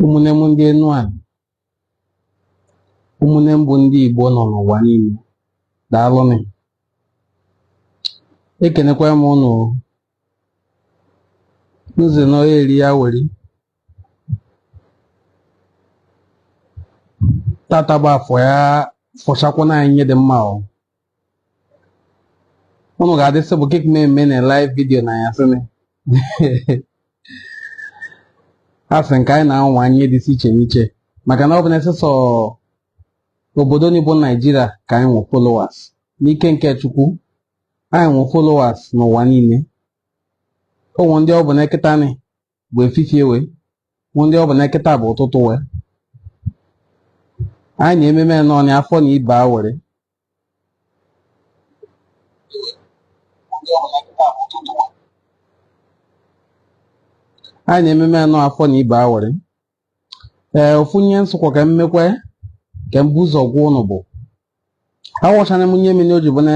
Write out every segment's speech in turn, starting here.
ụmụnne m ndị Enuan, ụmụnne m bụ ndị Igbo nọ n'ụwa niile, daalụnụ. Ekenekwa m unu nze na onye eri ya weri. Tata bụ afọ ya fọchakwana anyị nye dị mma o. Unu ga-adịsị bụ kek mmemme na live video na ya sịnị. Asị nke anyị na-anwa anyị dịsị iche n'iche maka na ọ bụ na esesọ obodo n'Igbo Nigeria ka anyị nwee followers. N'ike nke Chukwu anyị nwee followers n'ụwa niile. Onwe ndị ọ bụ na eketa ni bụ efifie we, ndị ọ bụ na eketa bụ ụtụtụ we. Anyị na-ememe nọ n'afọ na ibe a were. Anyị na-ememe nọ afọ na ibe a were. Ofu nye nsụkwa ka mmekwe ka mbụ ụzọ gwa ụnụ bụ awọchana m nye mmiri o ji bụ na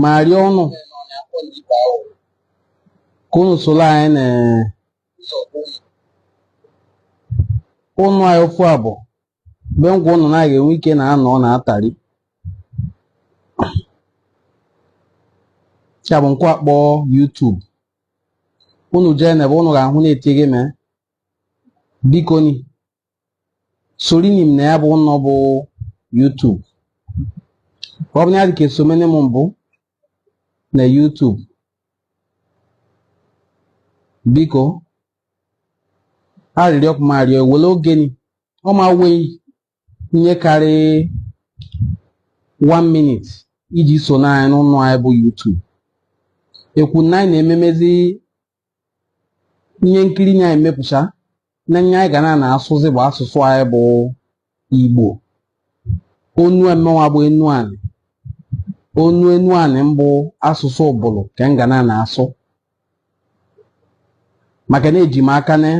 ma rịọ ọnụ ka unu soro anyị na ụnụ anyị ofu abụ mgbe ngwa ụnụ na-aga enwe ike na-anọ na-atari ya bụ nkwa akpọ YouTube. Unu jee na ebe unu ga-ahụ na-etinye m biko ni sorini m na ya bụ ụnọ bụ YouTube. Ọ bụ na ya dị ka esomene m mbụ na YouTube, biko arịrịọ kụmarịọ ewele oge ni ọ ma wee ihe karị 1 minute iji so na anyị n'ụlọ anyị bụ YouTube. Ekwu na anyị na-ememezi ihe nkiri nye anyị mepụcha na nye anyị ga na-asụzi bụ asụsụ anyị bụ Igbo. Onu emenwa bụ Enuan, onu Enuan mbụ asụsụ Ubulu ka m ga na-asụ maka na eji m aka na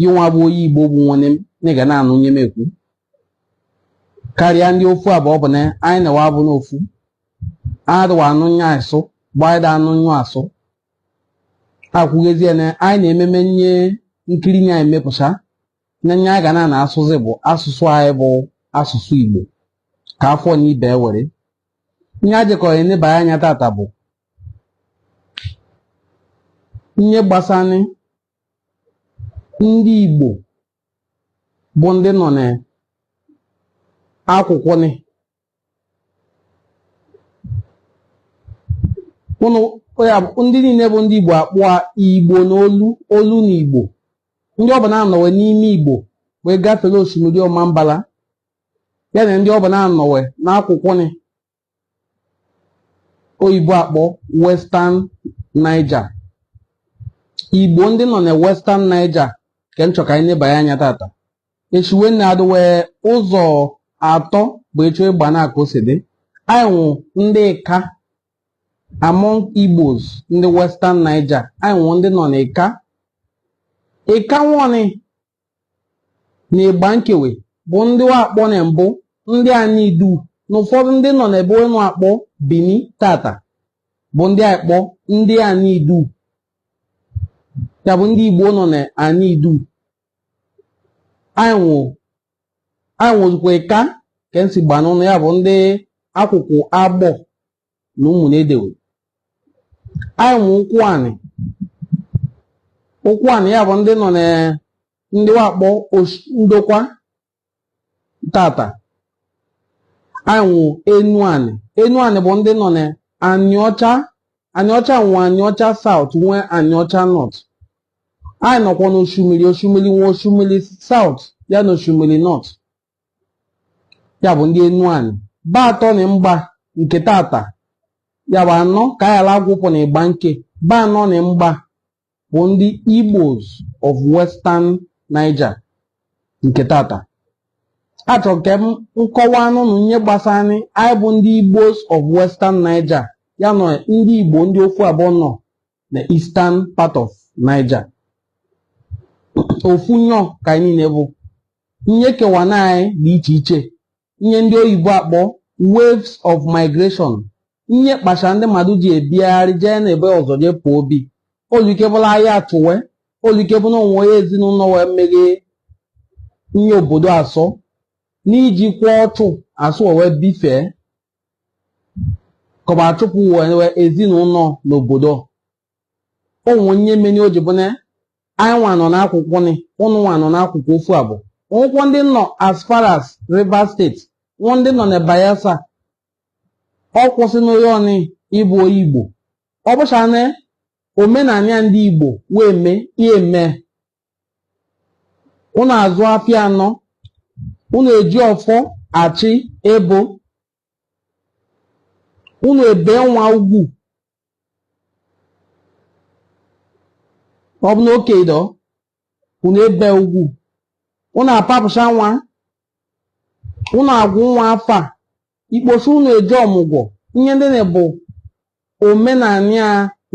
yinwa bụ onye Igbo bụ nwanne m na ga na-anụ nye m ekwu karịa ndị ofu abụọ bụ na anyị na-ewa bụ n'ofu adịwa anụ nye asụ gbaida anụ nyụ asụ akwụghezie na anyị na-ememe nye nkiri nye anyị mepụcha na nye anyị ga na-asụzi bụ asụsụ anyị bụ asụsụ Igbo ka afọ na ibe were. Ihe ajịkọrọ eneba anya tata bụ ihe gbasara ndị Igbo bụ ndị nọ n'akwụkwọ ni ndị niile bụ ndị Igbo akpụa Igbo n'olu olu na Igbo. Ndị ọbụla anọwe n'ime Igbo wee gafere osimiri ọma mbala ya na ndị ọbụla anọwe n'akwụkwọ ni oyibo akpọ Western Niger. Igbo ndị nọ na Western Niger ka nchọ ka anyị nebanye anya tata. Echiwe nna adịwe ụzọ atọ bụ echo ịgba na aka osede. Anyị nwụ ndị ka among Igbos ndị Western Niger. Anyị nwụ ndị nọ n'ịka ịka nwọnị na ịgba nkewe bụ ndị wakpọ na mbụ ndị anyị du na ụfọdụ ndị nọ n'ebe enu akpọ Benin tata bụ ndị akpọ ndị anyị du ya bụ ndị Igbo nọ na anyị du. Anyị nwụzikwa ịka ka nsi gba n'ụlọ ya bụ ndị akwụkwọ agbọ na ụmụnedewe. Anyị nwụ ụkwụ anị ya bụ ndị nọ na ndị wakpọ ndokwa tata. Anyị nwụ Enuan bụ ndị nọ na Anịọcha nwụ Anịọcha South nwee Anịọcha North. Anyị nọkwa n'osimiri nwe osimiri South ya na osimiri North ya bụ ndị Enuan. Ba atọ na mgba nke tata ya bụ anọ ka anyị ala agwụpụ na ịgba nke ba anọ na mgba bụ ndị Igbos of Western Niger nke tata. Achọrọ ka m nkọwa anụ na ihe gbasara anyị bụ ndị Igbos of Western Niger ya nọ ndị Igbo ndị ofu abụọ nọ na Eastern part of Niger. Ofu nyọ ka anyị niile bụ ihe kewa na anyị dị iche iche. Ihe ndị oyibo akpọ waves of migration. Ihe kpacha ndị mmadụ ji ebigharị jee n'ebe ọzọ jee pụọ obi. Olike bụla ahịa achụwe, olike bụ na onwe ezinụlọ wee meghe nye obodo asọ n'iji kwa ọchụ asụ wee bifee ka ọ bụ achụpụ wee ezinụlọ n'obodo onwe nye meni o ji bụ na anyị nwa nọ n'akwụkwọ ni ụnụ nwa nọ n'akwụkwọ ofu abụ nwụkwọ ndị nọ as far as Rivers State nwụ ndị nọ na Bayelsa ọ kwụsị n'onye ọnị ịbụ onye Igbo ọ bụcha na omenala ndị Igbo wee mee ihe mee ụnụ azụ afịa anọ ụnụ eji ọfọ achị ebo ụnụ ebe nwa ugwu ọ bụ na oke dọ ụnụ ebe ugwu ụnụ apapụcha nwa ụnụ agwụ nwa afa ikpochi ụnụ eji ọmụgwọ ihe ndị na-bụ omenala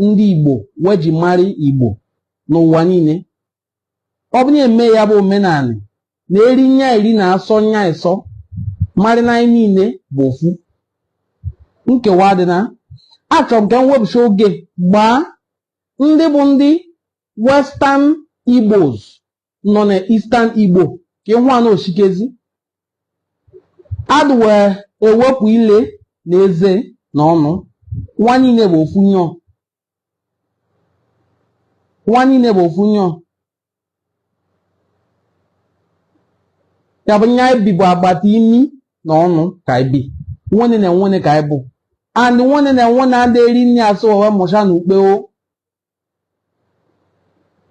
ndị Igbo wee ji mara Igbo n'ụwa niile ọ bụ na-eme ya bụ omenala na-eri nya iri na asọ nya ịsọ mara na anyị niile bụ ofu nkewa dị na achọrọ m ka m wepụcha oge gbaa ndị bụ ndị Western Igbos nọ na Eastern Igbo ka ịhụ anụ osikezi adụ wee ewepụ ile na eze na ọnụ nwa niile bụ ofu nyọ nwa niile bụ ofu nyọ ya bụ nya ibi bụ agbata imi na ọnụ ka ibi nwene na nwene ka ịbụ and nwene na nwene adị eri nri asụ wee mụcha na ukpe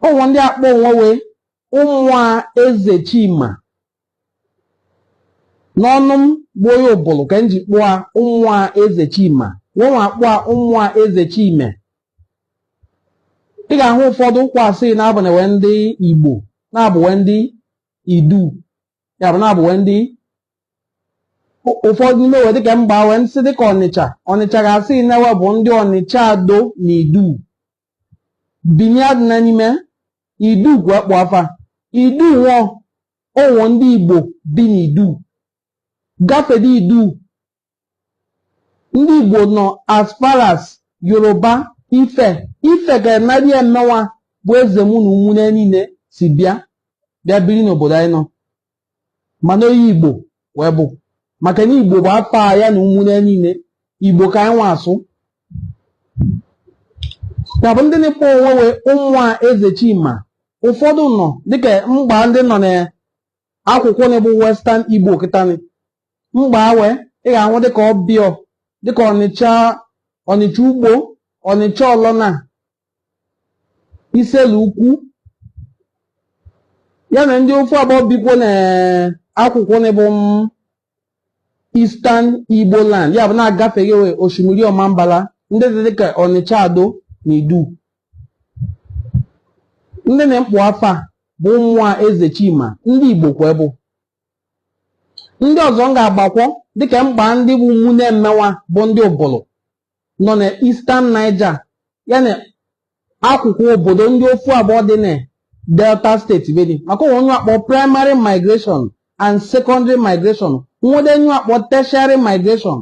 ụmụ ndị akpọ onwe wee ụmụnwa eze Chima n'ọnụ m bụ onye ụbụlụ ka m ji kpụọ ụmụnwa eze Chima nwa akpụọ ụmụnwa eze Chime ị ga-ahụ ụfọdụ ụkwa asị na-abụnewe ndị Igbo na-abụwe ndị Idu ya bụ na-abụwe ndị ụfọdụ n'ime wee dịka mba wee nsị dịka Ọnịcha ga-asị na-ewe bụ ndị Ọnịcha Ado na Idu binye adị na n'ime Idu gwa kpụ afa Idu nwụọ onwo ndị Igbo bi n'Idu gafede Idu ndị Igbo nọ as far as Yoruba Ife ga-enarị emewa bụ eze mụ na ụmụnne niile si bịa biri n'obodo anyị nọ mana onye Igbo wee bụ maka na Igbo bụ afọ ya na ụmụnne niile Igbo ka anyị nwa asụ ya bụ ndị na-ekpo onwe wee ụmụnwa eze Chima ụfọdụ nọ dịka mgba ndị nọ n'akwụkwọ na-ebu Western Igbo kịtanị mgba wee ị ga-ahụ dịka Ọbịọ dịka Ọnịcha Ugbo Ọnịcha Ọlọna Iselu-Ukwu ya na ndị ofu abụọ bikwo n'akwụkwọ na-ebu Eastern Igbo land ya bụ na-agafeghị osimiri Ọmambala ndị dị dịka Ọnịcha Ado na Idu ndị na-ekpu afa bụ ụmụnwa eze Chima ndị Igbo kwa bụ ndị ọzọ m ga-agbakwọ dịka mkpa ndị bụ ụmụnne mmenwa bụ ndị ụbụlụ nọ na Eastern Niger ya na akwụkwọ obodo ndị ofu abụọ dị na Delta State Benin maka onye akpọ primary migration and secondary migration nwede nyu akpọ tertiary migration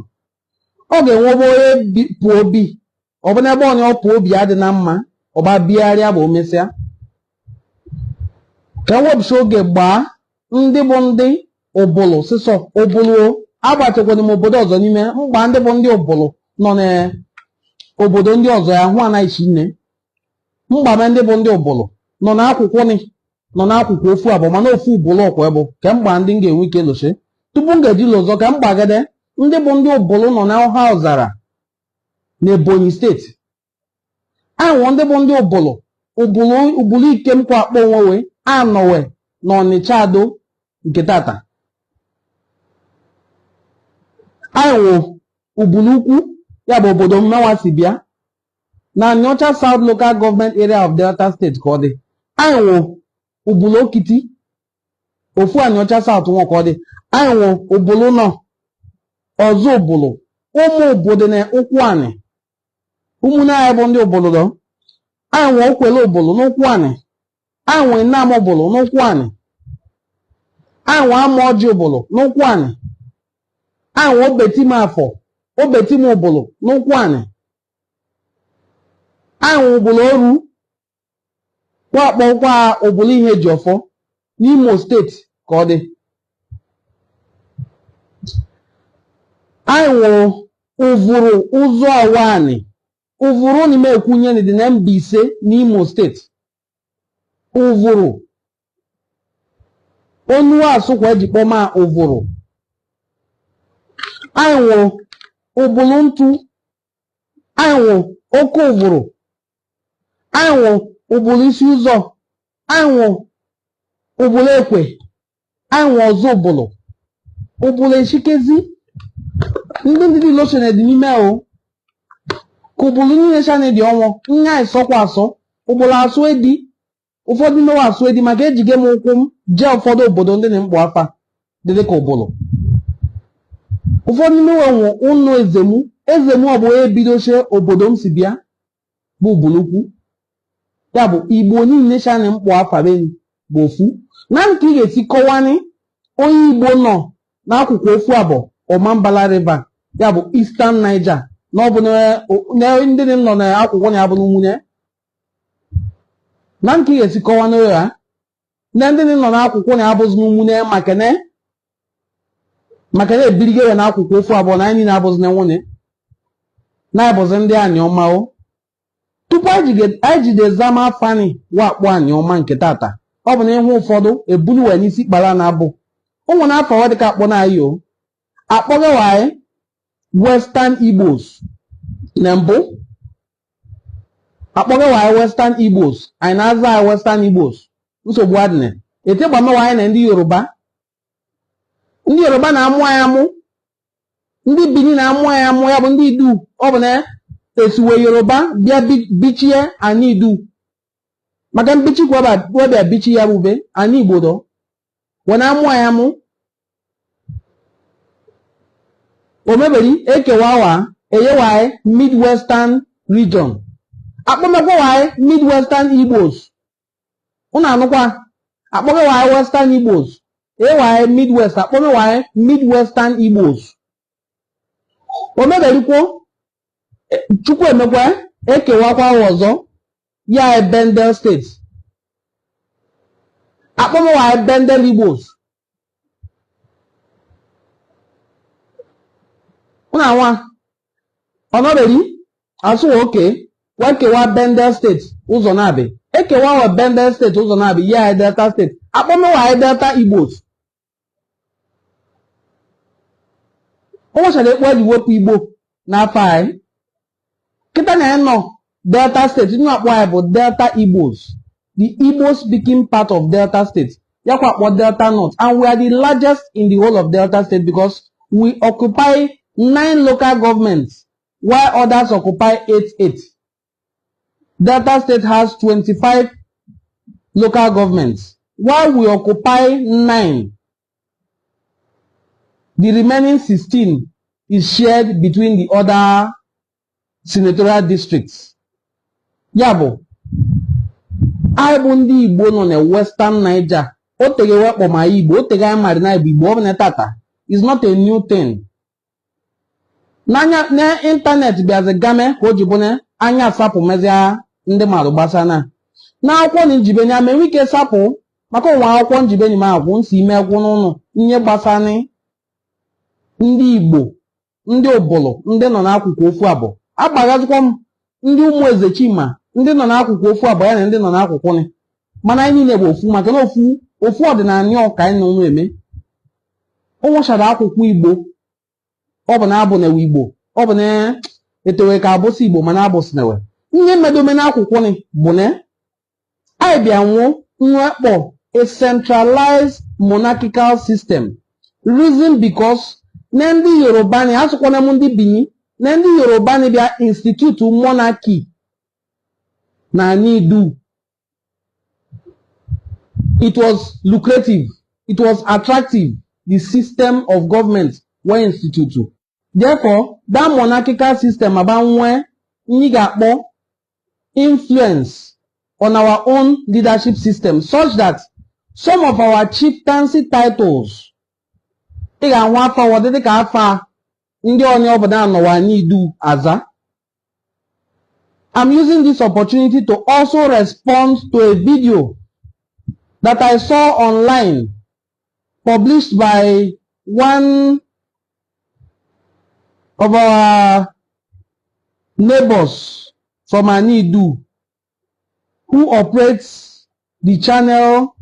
ọ ga-enwebe onye pụọ obi ọ bụ n'ebe onye ọ pụọ obi adị na mma ọba bịarịa bụ omesịa ka ewepụcha oge gbaa ndị bụ ndị ụbụlụ sịsọ ụbụlụ agbachekwara m obodo ọzọ n'ime mgba ndị bụ ndị ụbụlụ nọ n'obodo ndị ọzọ ya hụ anaghịchi nne mgbame ndị bụ ndị ụbụlụ nọ n'akwụkwọ ofu abụọ mana ofu ụbụlụ ọkwa bụ ka mgba ndị m ga-enwe ike loche tupu m ga-eji lụzọ ka m gbagede ndị bụ ndị ụbụlụ nọ n'ọha ọzara na Ebonyi steeti ahụ ndị bụ ndị ụbụlụ Ikemkwa akpọ onwe wee anọwe na Ọnịcha Ado nke tata ahụ Ubulu-Uku ya bụ obodo mmenwa si bịa na Anịọcha South Local Government Area of Delta State ka ọ dị ahụ Ubulu-Okiti ofu Anịọcha South nwa ka ọ dị ahụ ụbụlụ nọ ọzọ ụbụlụ ụmụ obodo na ụkwụ anị ụmụnne anyị bụ ndị ụbụlụ dọ ahụ okwele ụbụlụ n'ụkwụ anị ahụ Nnam ụbụlụ n'ụkwụ anị ahụ ama ọjị ụbụlụ n'ụkwụ anị ahụ Obetim Afọ Obetim ụbụlụ n'ụkwụ anị ahụ ụbụlụ Oru wakpọkwa ụbụlụ ihe ji ọfọ n'Imo steeti kode. Aiwo uvuru uzo awani. Uvuru ni mekunye ni the Mbise ni Imo State. Uvuru. Onwa asukwa ejikpoma uvuru. Aiwo Ubulu-Ntu. Aiwo Oku uvuru. Aiwo Ubulu-Isi Uzo. Aiwo Ubulu-Ekwe. Aiwo Ozo Ubulu. Ubulu-Eshikezi. Ndị lotion dị n'ime o. Kubulu niile shane dị ọnwụ. Nya isọkwa asọ. Ubulu asụ edi. Ụfọdụ mewa asụ edi maka ejige m ụkwụ m jee ụfọdụ obodo ndị na-mkpọ afa dị ka Ubulu. Ụfọdụ mewa nwụ ụnụ ezemu. Ezemu ọ bụ ebidoche obodo m si bịa bụ Ubulu-Uku. Ya bụ Igbo niile shane mkpọ afa beni bụ ofu. Na nke ị ga-esi kọwani onye Igbo nọ n'akụkụ ofu abụọ Omambala River, ya bụ Eastern Niger, na ọ bụ na ndị nọ n'akwụkwọ na ya bụ n'ụmụnye. Na nke ị ga-esi kọwa n'oya, na ndị nọ n'akwụkwọ na ya bụzi n'ụmụnye maka na ebirigo ya n'akwụkwọ ofu abụọ na anyị na-abụzi na nwunye. Na-abụzi ndị anyị ọma o. Tupu anyị jide zama fani wakpo anyị ọma nke tata, ọ bụ na ịhụ ụfọdụ ebulu wee n'isi kpara na-abụ. Ụmụ n'afọ ọ dịka akpọ na anyị o. Akpọghị wae Western Igbos na mbụ. Akpọghị wae Western Igbos. Anyị na-aza anyị Western Igbos. Nsogbu adịna. Etegbame wae na ndị Yoruba. Ndị Yoruba na-amụ anyị amụ. Ndị Benin na-amụ anyị amụ, ya bụ ndị Idu. Ọ bụ na esiwe Yoruba bịa bichie anyị Idu. Maka mbichi kwa bịa bichi ya bube anyị Igbo dọ. Wee na-amụ anyị amụ. Omeberi ekewa wa eyewae Midwestern region. Akpọmekwa wae Midwestern Igbos. Unu anụkwa akpọme wae Western Igbos. Eyewae Midwest akpọme wae Midwestern Igbos. Omeberikwo Chukwu emekwa ekewakwa ọzọ ya Bendel State. Akpọme wae Bendel Igbos. Una nwa ọnọberi asụ oke wekewa Bendel State ụzọ na-abị ekewa wa Bendel State ụzọ na-abị ya Delta State akpọmewa Delta Igbos. O nwechara ekpo eji wepụ Igbo n'afọ anyị kịta na nọ Delta State ndị akpọ anyị bụ Delta Igbos, the Igbo speaking part of Delta State. Yakwa akpọ Delta North, and we are the largest in the whole of Delta State because we occupy 9 local governments, while others occupy 8. Delta State has 25 local governments, while we occupy 9. The remaining 16 is shared between the other senatorial districts. Yabo, I bụ ndị Igbo nọ na Western Niger. O tegewe kpọ ma Igbo, o tegewe mmadụ na Igbo, ọ bụ na tata. It's not a new thing. Na internet bịazi game ka o ji bụ na anya asapụ mezia ndị mmadụ gbasana. Na akwụkwọ na njibeni ame wike sapụ maka ụwa akwụkwọ njibeni ma agwụ nsi ime egwu n'ụlọ ihe gbasani ndị Igbo, ndị Ubulu, ndị nọ n'akụkụ ofu abụọ. Agbagazikwa m ndị ụmụ eze Chima, ndị nọ n'akụkụ ofu abụọ ya na ndị nọ n'akụkụ ni. Mana anyị niile bụ ofu maka na ofu ọdịnala ọka anyị nọ eme. O nwechara akwụkwọ Igbo. Ọ bụ na abụ na Igbo, ọ bụ na etewe ka abụsị Igbo mana abụsị na we. Ihe mmedome n'akwụkwọ ni bụ na anyị bịa nwụọ nwekpọ a centralized monarchical system. Reason because na ndị Yoruba ni asụkwana m ndị Benin, na ndị Yoruba ni bịa institute monarchy na Nidu. It was lucrative, it was attractive, the system of government were instituted. Therefore, that monarchical system abanwe anyị ga-akpọ influence on our own leadership system such that some of our chieftaincy titles ị ga-ahụ afọ ọdị dịka afọ ndị onye obodo anọwa Nidu aza. I'm using this opportunity to also respond to a video that I saw online published by one of our neighbors from Anidu, who operates the channel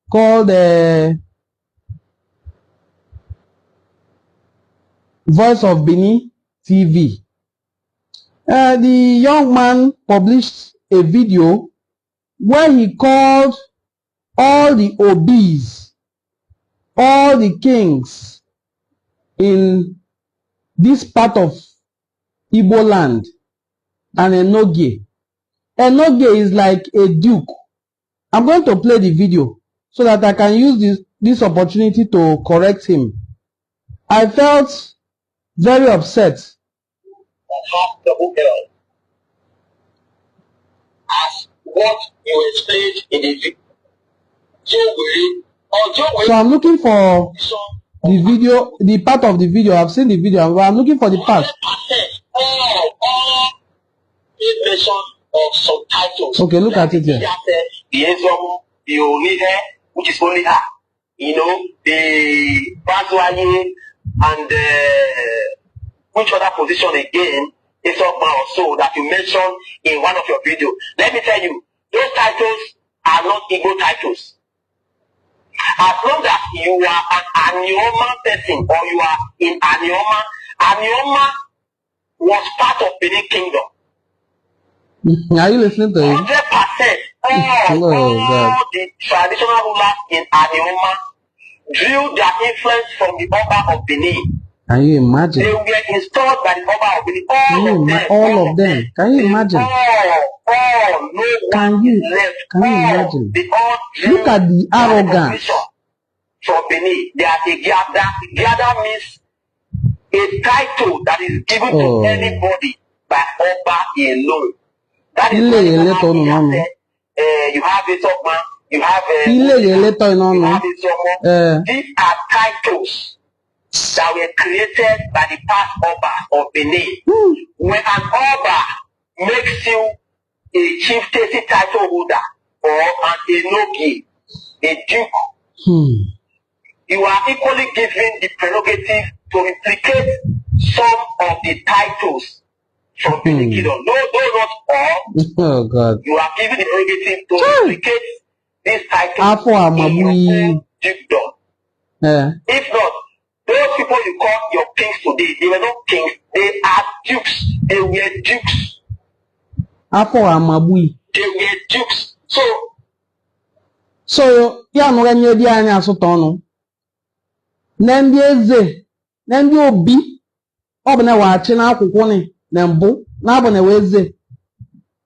called Voice of Benin TV. The young man published a video where he called all the Obis, all the kings in this part of Igbo land, and Enoge. Enoge is like a duke. I'm going to play the video so that I can use this opportunity to correct him. I felt very upset. As what you explained in the video. So I'm looking for the video, the part of the video. I've seen the video, but I'm looking for the part. All of subtitles. Okay, look at it here. The Olive, which is only her. You know, the Bazwaye and which other position again is up also that you mentioned in one of your videos. Let me tell you, those titles are not Igbo titles. As long as you are an Anioma person or you are in Anioma, Anioma was part of Benin Kingdom. Are you listening to him? 100%. All the traditional rulers in Anioma drew their influence from the Oba of Benin. Can you imagine? They were installed by the Oba of Benin. All of them. Can you imagine? All. No one is left. Can you imagine? They all look at the arrogance. From Benin, they are a gather. Gather means a title that is given to anybody by Oba alone. That is why you have it up, man. You have it. These are titles that were created by the past Oba of Benin. When an Oba makes you a chieftaincy title holder or an enogi, a duke, you are equally given the prerogative to replicate some of the titles from Benin Kingdom. No, not all. Oh God! You are given the prerogative to replicate this title in your own dukedom. If not, those people you call your kings today, they were not kings. They are dukes. They were dukes. They were dukes. So ya no ganye di anya asụtọ ọnụ. Na ndị eze, na ndị obi, ọ bụ na wachi na akwụkwọ ni na mbụ, na abụ na eze.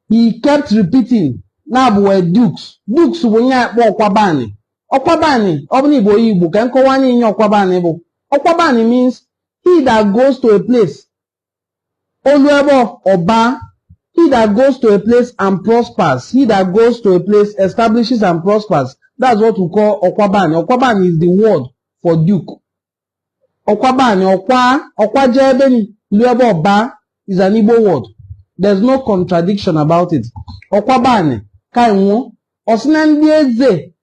He kept repeating, na abụ we dukes. Dukes bụ nye akpọ ọkwabani. Ọkwabani, ọ bụ na Igbo Igbo, ka nkọwa anyị nye ọkwabani bụ. Ọkwabani means he that goes to a place. Oluebo Oba, he that goes to a place and prospers. He that goes to a place establishes and prospers. That's what we call Okwabani. Okwabani is the word for duke. Okwabani, Okwa Jebeni, Oluebo Oba is an Igbo word. There's no contradiction about it. Okwabani, Kainwo, Osina ndị eze,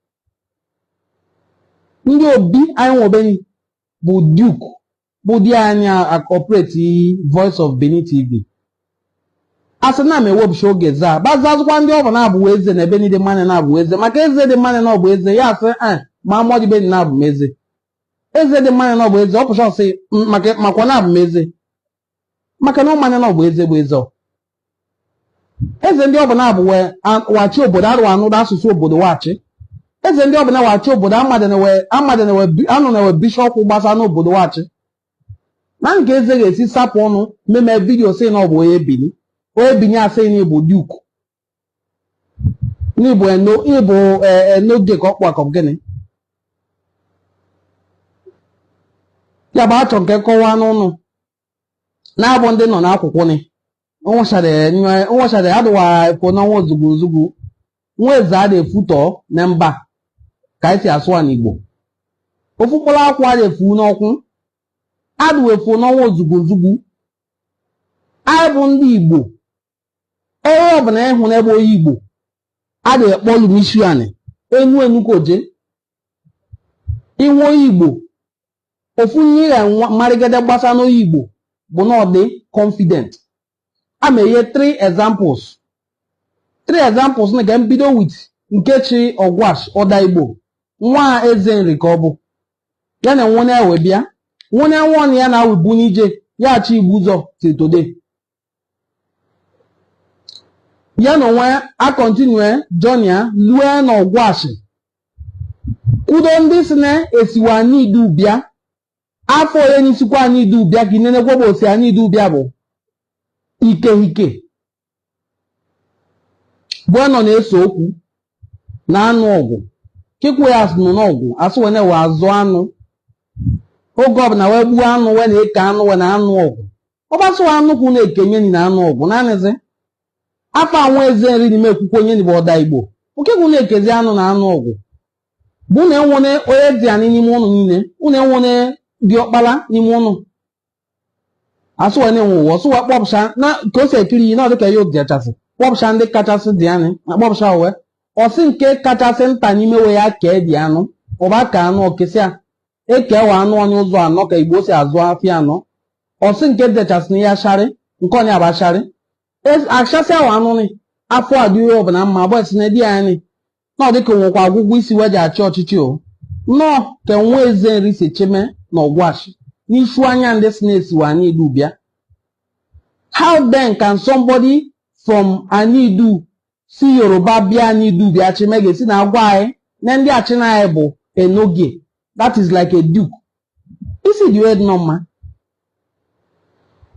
ndị obi anyị nwobeni, bụ duke, bụ di anya operate Voice of Benin TV. Asana me wobsho oge za bazazukwa ndị ọbụ na-abụ eze na ebe niile mmanụ na-abụ eze maka eze dị mmanụ na ọbụ eze ya asị ma amọdị be na-abụ eze eze dị mmanụ na ọbụ eze ọ pụcha ọsị makwa na-abụ eze maka na mmanụ na ọbụ eze bụ eze eze ndị ọbụ na-abụ wachi obodo arụ anụ asụsụ obodo wachi eze ndị ọbụ na wachi obodo anụ na-ewe bishọp gbasa n'obodo wachi na nke eze ga-esi sapụ ọnụ meme vidio si na ọbụ onye Benin onye Benin asị na Igbo duke n'Igbo enoge ka ọkpụ akọ gịnị ya bụ achọ nke kọwaa n'ụnụ na-abụ ndị nọ n'akwụkwọ ni nwechara adụwa efo n'ọnwa ozugbo nwa eze a na-efutọ na mba ka esi asụ n'Igbo ofu mkpụrụ akwụ a na-efu n'ọkwụ adụwa efo n'ọnwa ozugbo anyị bụ ndị Igbo onye ọbụla ịhụ n'ebe onye Igbo a na-ekpọlụ n'isi anị enu koje Iwo Igbo. Ofunye marigede basano Igbo. Bonode confident. I may hear 3 examples. 3 examples na can be with Nkechi or Wash or Daibo. Nwa Ezenri Kobo. Yana one we bia. One yana we bunije. Ya chi buzo till today. Yana one I continue Jonia Luen or Wash. Udon this ne esiwani du bia. Afo eni sikwa ni du bia kinene kwobo si ani du bia bo. Ike. Bueno na-eso okwu na anụ ọgwụ. Kikwe ya asụ n'ọgwụ, asụ wene wa azụ anụ. Oge ọbụla wee gbuo anụ wee na-eke anụ wee na anụ ọgwụ. Ọbasụ anụ kwu na-ekenye ni na anụ ọgwụ. Naanịzi. Afọ anwụ eze nri n'ime ekwukwe onye ni bụ ọda Igbo. Okekwu na-ekezi anụ na anụ ọgwụ. Bụ na enwone onye dị anị n'ime ụnụ niile. Unu enwone dị ọkpala n'ime ụnụ. Asụ wee na-enwe ụwa. Asụ wee kpọpụcha na ka o si ekiri yi na ọ dịka ya obi achasị. Kpọpụcha ndị kachasị dị anị na kpọpụcha uwe ọsị nke kachasị nta n'ime we ya kee dị anụ ụba ka anụ okesịa ekewa anụ onye ụzọ anọ ka Igbo si azụ afịa anọ ọsị nke dechasị na ya sharị nke onye abasharị achasịa wa anụ ni afọ adịghị ọbụla mma abụọ esi na dị anyị na ọ dịka nwekwa agwụgwọ isi weji achị ọchịchị o nnọọ ka nwa eze nri si cheme na ọgwashi n'ishu anya ndị si na-esiwa anyị idubịa. How then can somebody from Anidu si Yoruba bia Anidu bia chimege si na agwa anyị na ndị achịna anyị bụ enoge, that is like a duke. Isi the word normal.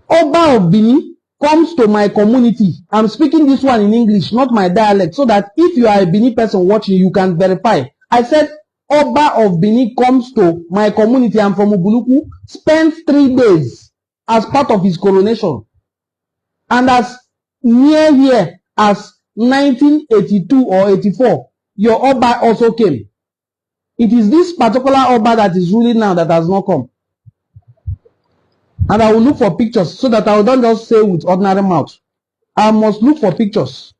Oba of Benin comes to my community. I'm speaking this one in English, not my dialect, so that if you are a Benin person watching, you can verify. I said Oba of Benin comes to my community. I'm from Ubulu-Uku, spent 3 days as part of his coronation. And as near here as 1982 or 84, your Oba also came. It is this particular Oba that is ruling now that has not come. And I will look for pictures so that I don't just say with ordinary mouth. I must look for pictures.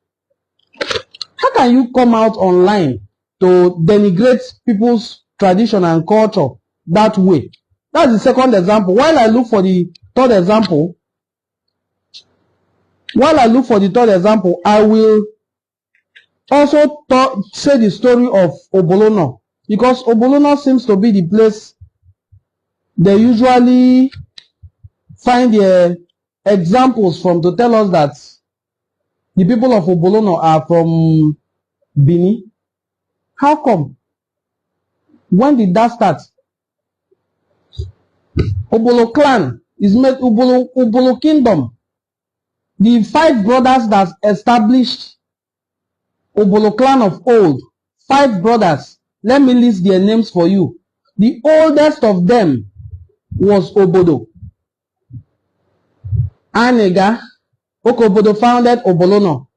How can you come out online to denigrate people's tradition and culture that way? That's the second example. While I look for the third example, I will also say the story of Obolono, because Obolono seems to be the place they usually find the examples from to tell us that the people of Obolono are from Benin. How come? When did that start? Ubulu clan is made Ubulu kingdom. The 5 brothers that established Ubulu clan of old, 5 brothers, let me list their names for you. The oldest of them was Obodo. Anega, Okobodo founded Obolono.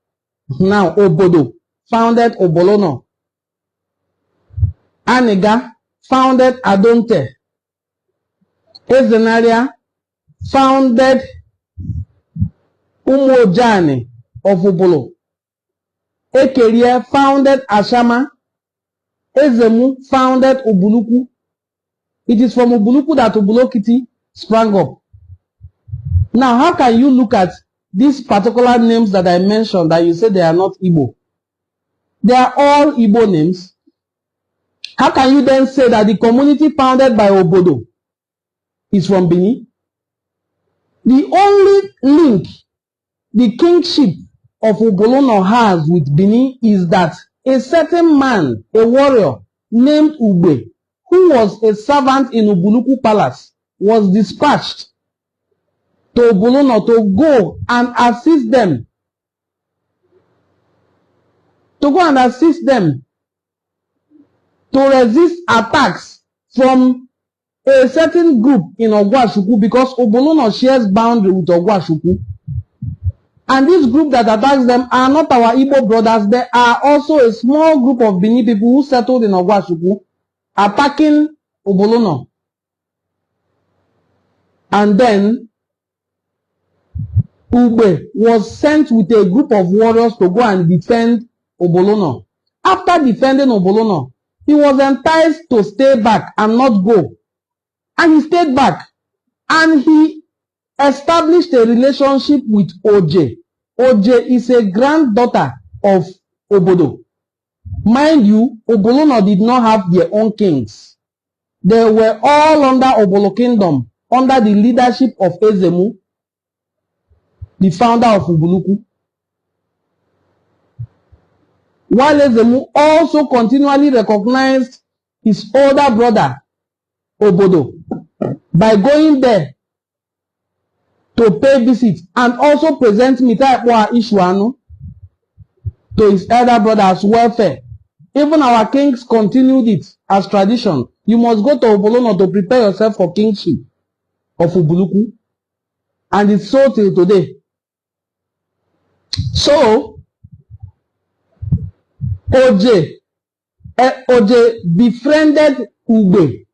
Now Obodo founded Obolono. Anega founded Adonte. Ezenaria founded Umojani of Ubulu. Ekeria founded Ashama. Ezemu founded Ubulu-Uku. It is from Ubulu-Uku that Ubulu-Kiti sprang up. Now, how can you look at these particular names that I mentioned that you say they are not Igbo? They are all Igbo names. How can you then say that the community founded by Obodo is from Benin? The only link the kingship of Ubolono has with Benin is that a certain man, a warrior named Ugbe, who was a servant in Ubulu-Uku palace, was dispatched to Ubolono to go and assist them. To resist attacks from a certain group in Ogwashuku, because Ubolono shares boundary with Ogwashuku. And this group that attacks them are not our Igbo brothers. They are also a small group of Benin people who settled in Ogwashuku, attacking Ubolono. And then Ugbe was sent with a group of warriors to go and defend Ubolono. After defending Ubolono, He was enticed to stay back and not go. And he stayed back. And he established a relationship with Oje. Oje is a granddaughter of Obodo. Mind you, Obolono did not have their own kings. They were all under Obolo Kingdom, under the leadership of Ezemu, the founder of Ubulu-Uku. While Ezemu also continually recognized his older brother, Obodo, by going there to pay visits and also present Mitaikwa Ishuanu to his elder brother's welfare. Even our kings continued it as tradition. You must go to Obolono to prepare yourself for kingship of Ubulu-Uku. And it's so till today. So, Oje befriended Ugbe.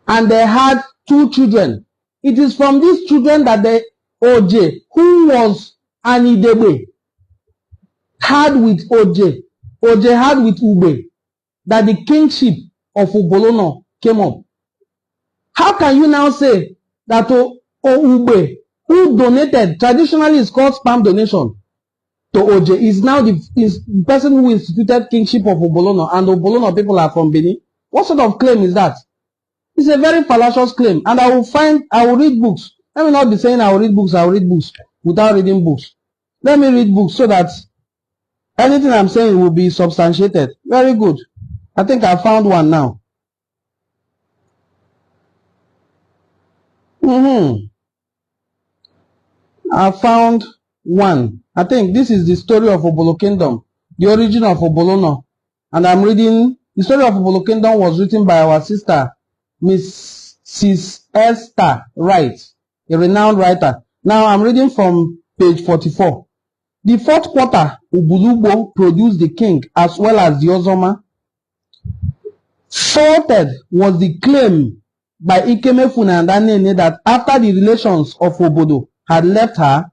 And they had 2 children. It is from these children that the Oje, who was an Idebe, had with Oje had with Ugbe, that the kingship of Obolono came up. How can you now say that Ugbe, who donated, traditionally is called spam donation, to Oje, is now the person who instituted kingship of Obolono, and Obolono people are from Benin? What sort of claim is that? It's a very fallacious claim, and I will read books. Let me not be saying I will read books without reading books. Let me read books so that anything I'm saying will be substantiated. Very good. I think I found one now. I found one. I think this is the story of Obolo Kingdom, the origin of Obolono. And I'm reading, the story of Obolo Kingdom was written by our sister, Mrs. Esther Wright, a renowned writer. Now I'm reading from page 44. The 4th quarter, Ubulu-Uku produced the king as well as the Ozoma. Sorted was the claim by Ikemefuna and Anene that after the relations of Obodo had left her,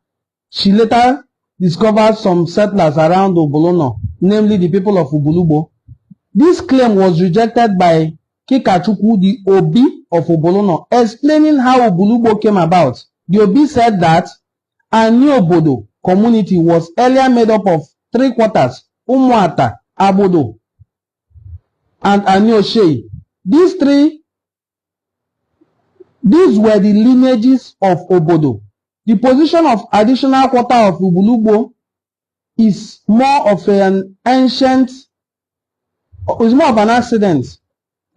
she later discovered some settlers around Obolono, namely the people of Ubulu-Uku. This claim was rejected by Kikachuku, the Obi of Obolono, explaining how Ubulu-Uku came about. The Obi said that Ani Obodo community was earlier made up of 3 quarters, Umuata, Abodo, and Anioshei. These were the lineages of Obodo. The position of additional quarter of Ubulu-Uku is more of an accident.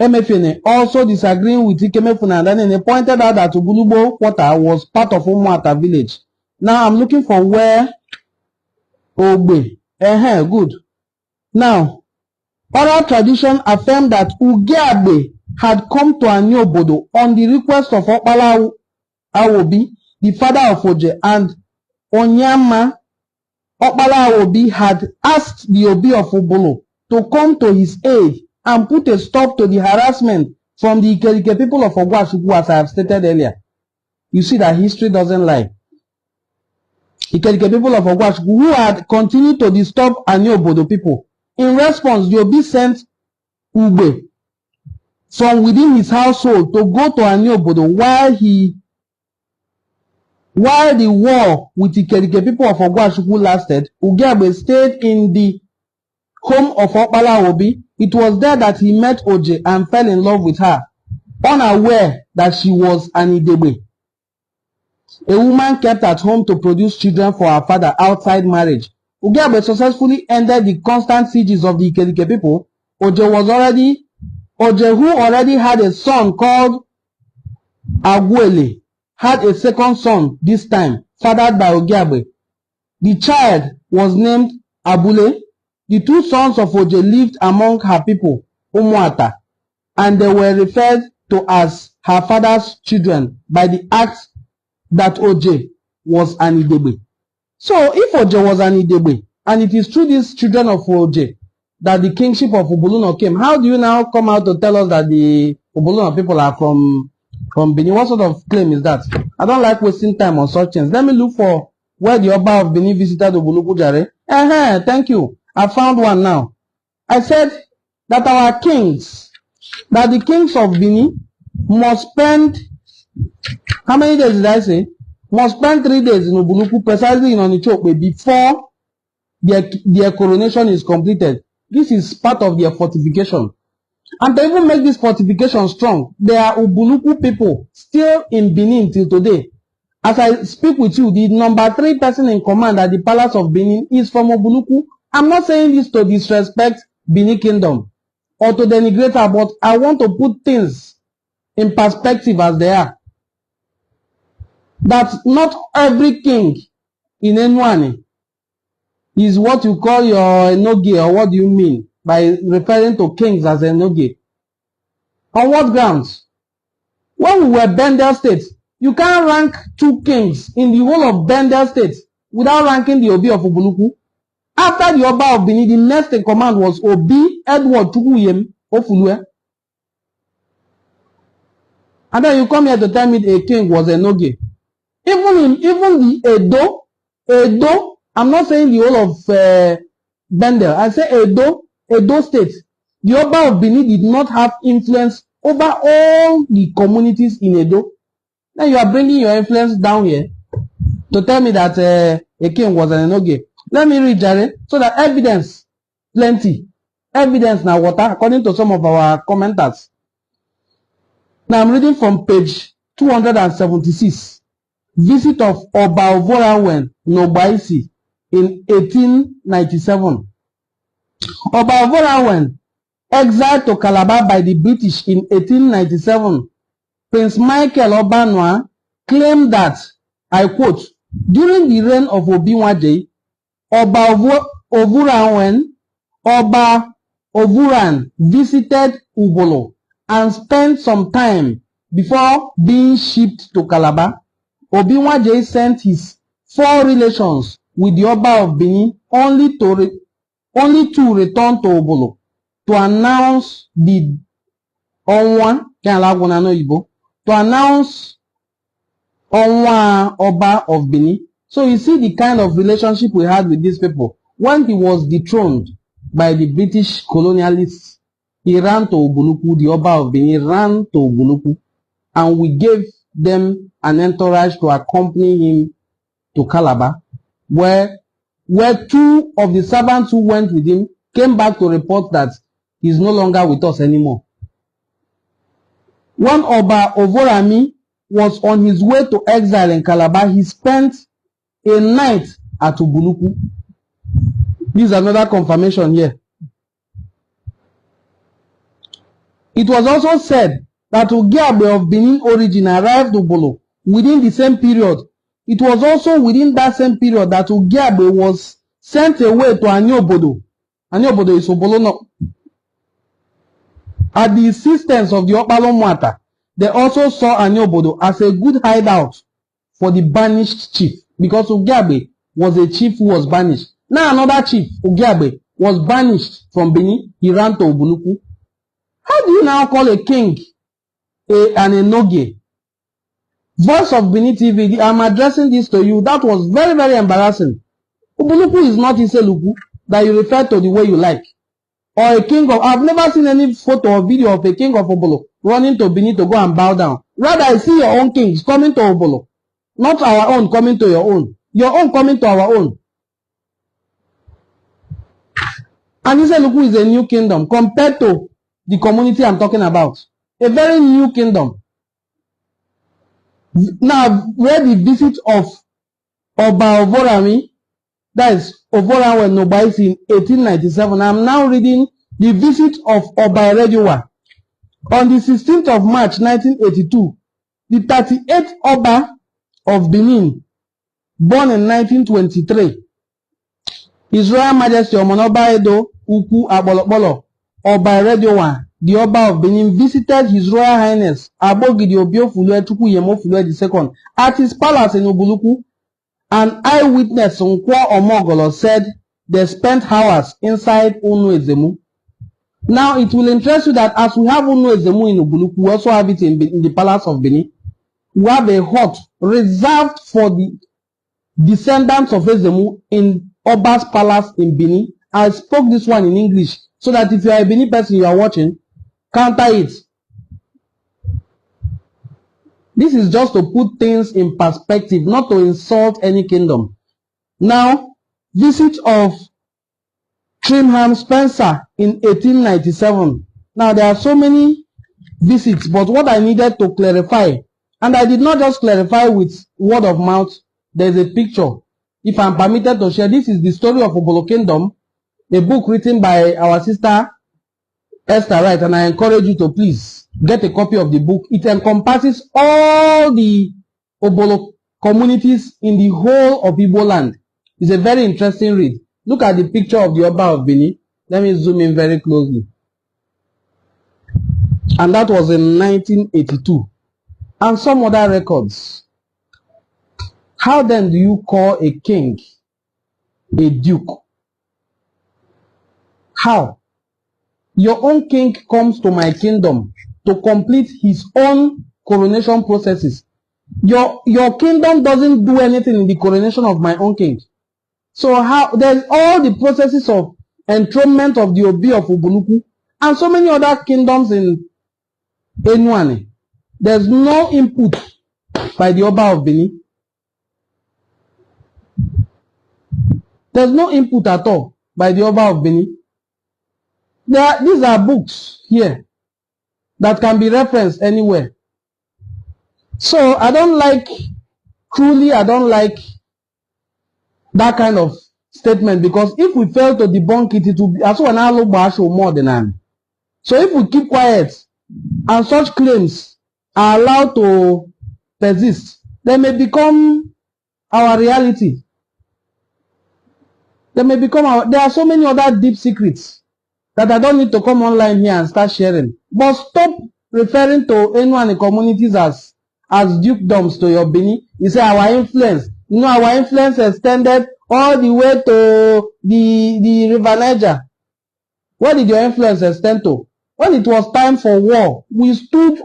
Emefene, also disagreeing with Ikemefuna, and then pointed out that Ubulu-Uku quarter was part of Umuata village. Now I'm looking for where Ogbe. Good. Now, oral tradition affirmed that Ugeabe had come to Aniobodo on the request of Okpala Awobi, the father of Oje, and Onyama Okpala Awobi had asked the Obi of Ubulu to come to his aid and put a stop to the harassment from the Ikerike people of Ogwashuku, as I have stated earlier. You see that history doesn't lie. Ikerike people of Ogwashuku, who had continued to disturb Aniobodo people. In response, the Obi sent Ugbe from within his household to go to Aniobodo while the war with the Ikerike people of Ogwashuku lasted. Ugeabe stayed in the home of Okpala Obi. It was there that he met Oje and fell in love with her, unaware that she was an Idebe. A woman kept at home to produce children for her father outside marriage. Ugeabe successfully ended the constant sieges of the Ikerike people. Oje, who already had a son called Agwele, had a second son this time, fathered by Ugeabe. The child was named Abule. The 2 sons of Oje lived among her people, Umuata, and they were referred to as her father's children by the act that Oje was an Idebe. So, if Oje was an Idebe, and it is through these children of Oje that the kingship of Ubuluno came, how do you now come out to tell us that the Ubuluno people are from Benin? What sort of claim is that? I don't like wasting time on such things. Let me look for where the Oba of Benin visited Ubulu-Uku Jare. Thank you. I found one now. I said that our kings, that the kings of Benin must spend, how many days did I say? Must spend 3 days in Ubulu-Uku, precisely in Onitsha, before their coronation is completed. This is part of their fortification. And to even make this fortification strong, there are Ubulu-Uku people still in Benin till today. As I speak with you, the number 3 person in command at the palace of Benin is from Ubulu-Uku. I'm not saying this to disrespect Benin Kingdom or to denigrate her, but I want to put things in perspective as they are. That not every king in Enuani is what you call your Enoge, or what do you mean by referring to kings as Enoge? On what grounds? When we were Bendel State, you can't rank 2 kings in the whole of Bendel State without ranking the Obi of Ubulu-Uku. After the Oba of Benin, the next in command was Obi Edward Chukuyem Ofulue. And then you come here to tell me a king was Enoge. Even the Edo, I'm not saying the whole of Bendel, I say Edo State. The Oba of Benin did not have influence over all the communities in Edo. Then you are bringing your influence down here to tell me that a king was an Enoge. Let me read, Jared, so that evidence, plenty. Evidence now water, according to some of our commenters. Now I'm reading from page 276. Visit of Oba of Benin in 1897. Oba of Benin, exiled to Calabar by the British in 1897, Prince Michael Obanwa claimed that, I quote, during the reign of Obi-Waje, Oba Ovuran visited Ubulu and spent some time before being shipped to Calabar. Obi-Waje sent his 4 relations with the Oba of Benin only to return to Ubulu to announce the Owa Oba of Benin. So you see the kind of relationship we had with these people. When he was dethroned by the British colonialists, he ran to Ubulu-Uku, the Oba of Benin ran to Ubulu-Uku, and we gave them an entourage to accompany him to Calabar, where 2 of the servants who went with him came back to report that he's no longer with us anymore. When Oba Ovorami was on his way to exile in Calabar, he spent a night at Ubulu-Uku. This is another confirmation here. It was also said that Ogiabe of Benin origin arrived Ubulu within the same period. It was also within that same period that Ogiabe was sent away to Aniobodo. Aniobodo is Ubulu. At the insistence of the Opalo Mwata, they also saw Aniobodo as a good hideout for the banished chief, because Ogiabe was a chief who was banished. Now another chief, Ogiabe, was banished from Benin. He ran to Ubulu-Uku. How do you now call a king an Enoge? Voice of Benin TV, I'm addressing this to you. That was very, very embarrassing. Ubulu-Uku is not Iseluku that you refer to the way you like. Or a king of, I've never seen any photo or video of a king of Ubulu running to Benin to go and bow down. Rather, I see your own kings coming to Ubulu. Not our own coming to your own. Your own coming to our own. And Iseluku is a new kingdom compared to the community I'm talking about. A very new kingdom. Now, where the visit of Oba Ovorami, that is Ovorawe Nobais in 1897, I'm now reading the visit of Oba Erediwa. On the 16th of March 1982, the 38th Oba of Benin, born in 1923, His Royal Majesty Omonoba Edo Uku Abolokbolo, Oba Erediwa, the Oba of Benin, visited His Royal Highness Abogidi Obiofulue Chukuyem Ofulue II at his palace in Ubulu-Uku. An eyewitness Nkwo Omogolo said they spent hours inside Unu Ezemu. Now it will interest you that as we have Unu Ezemu in Ubulu-Uku, we also have it in the palace of Benin. We have a hut reserved for the descendants of Ezemu in Oba's palace in Benin. I spoke this one in English so that if you are a Benin person, you are watching, counter it. This is just to put things in perspective, not to insult any kingdom. Now, visit of Trimham Spencer in 1897. Now, there are so many visits, but what I needed to clarify, and I did not just clarify with word of mouth, there's a picture. If I'm permitted to share, this is the story of Ubulu Kingdom, a book written by our sister Esther Wright, and I encourage you to please get a copy of the book. It encompasses all the Ubulu communities in the whole of Igbo land. It's a very interesting read. Look at the picture of the Oba of Benin. Let me zoom in very closely. And that was in 1982. And some other records. How then do you call a king a duke? How? Your own king comes to my kingdom to complete his own coronation processes. Your kingdom doesn't do anything in the coronation of my own king. So how there's all the processes of enthronement of the Oba of Ubulu-Uku and so many other kingdoms in Enuane. There's no input by the Oba of Benin. There's no input at all by the Oba of Benin. These are books here that can be referenced anywhere. So I don't like that kind of statement, because if we fail to debunk it, it will be as well more than that. So if we keep quiet and such claims are allowed to persist, they may become our reality. They may become our. There are so many other deep secrets that I don't need to come online here and start sharing. But stop referring to anyone communities as dukedoms to your Benin. You say our influence. You know, our influence extended all the way to the River Niger. Where did your influence extend to? When it was time for war, we stood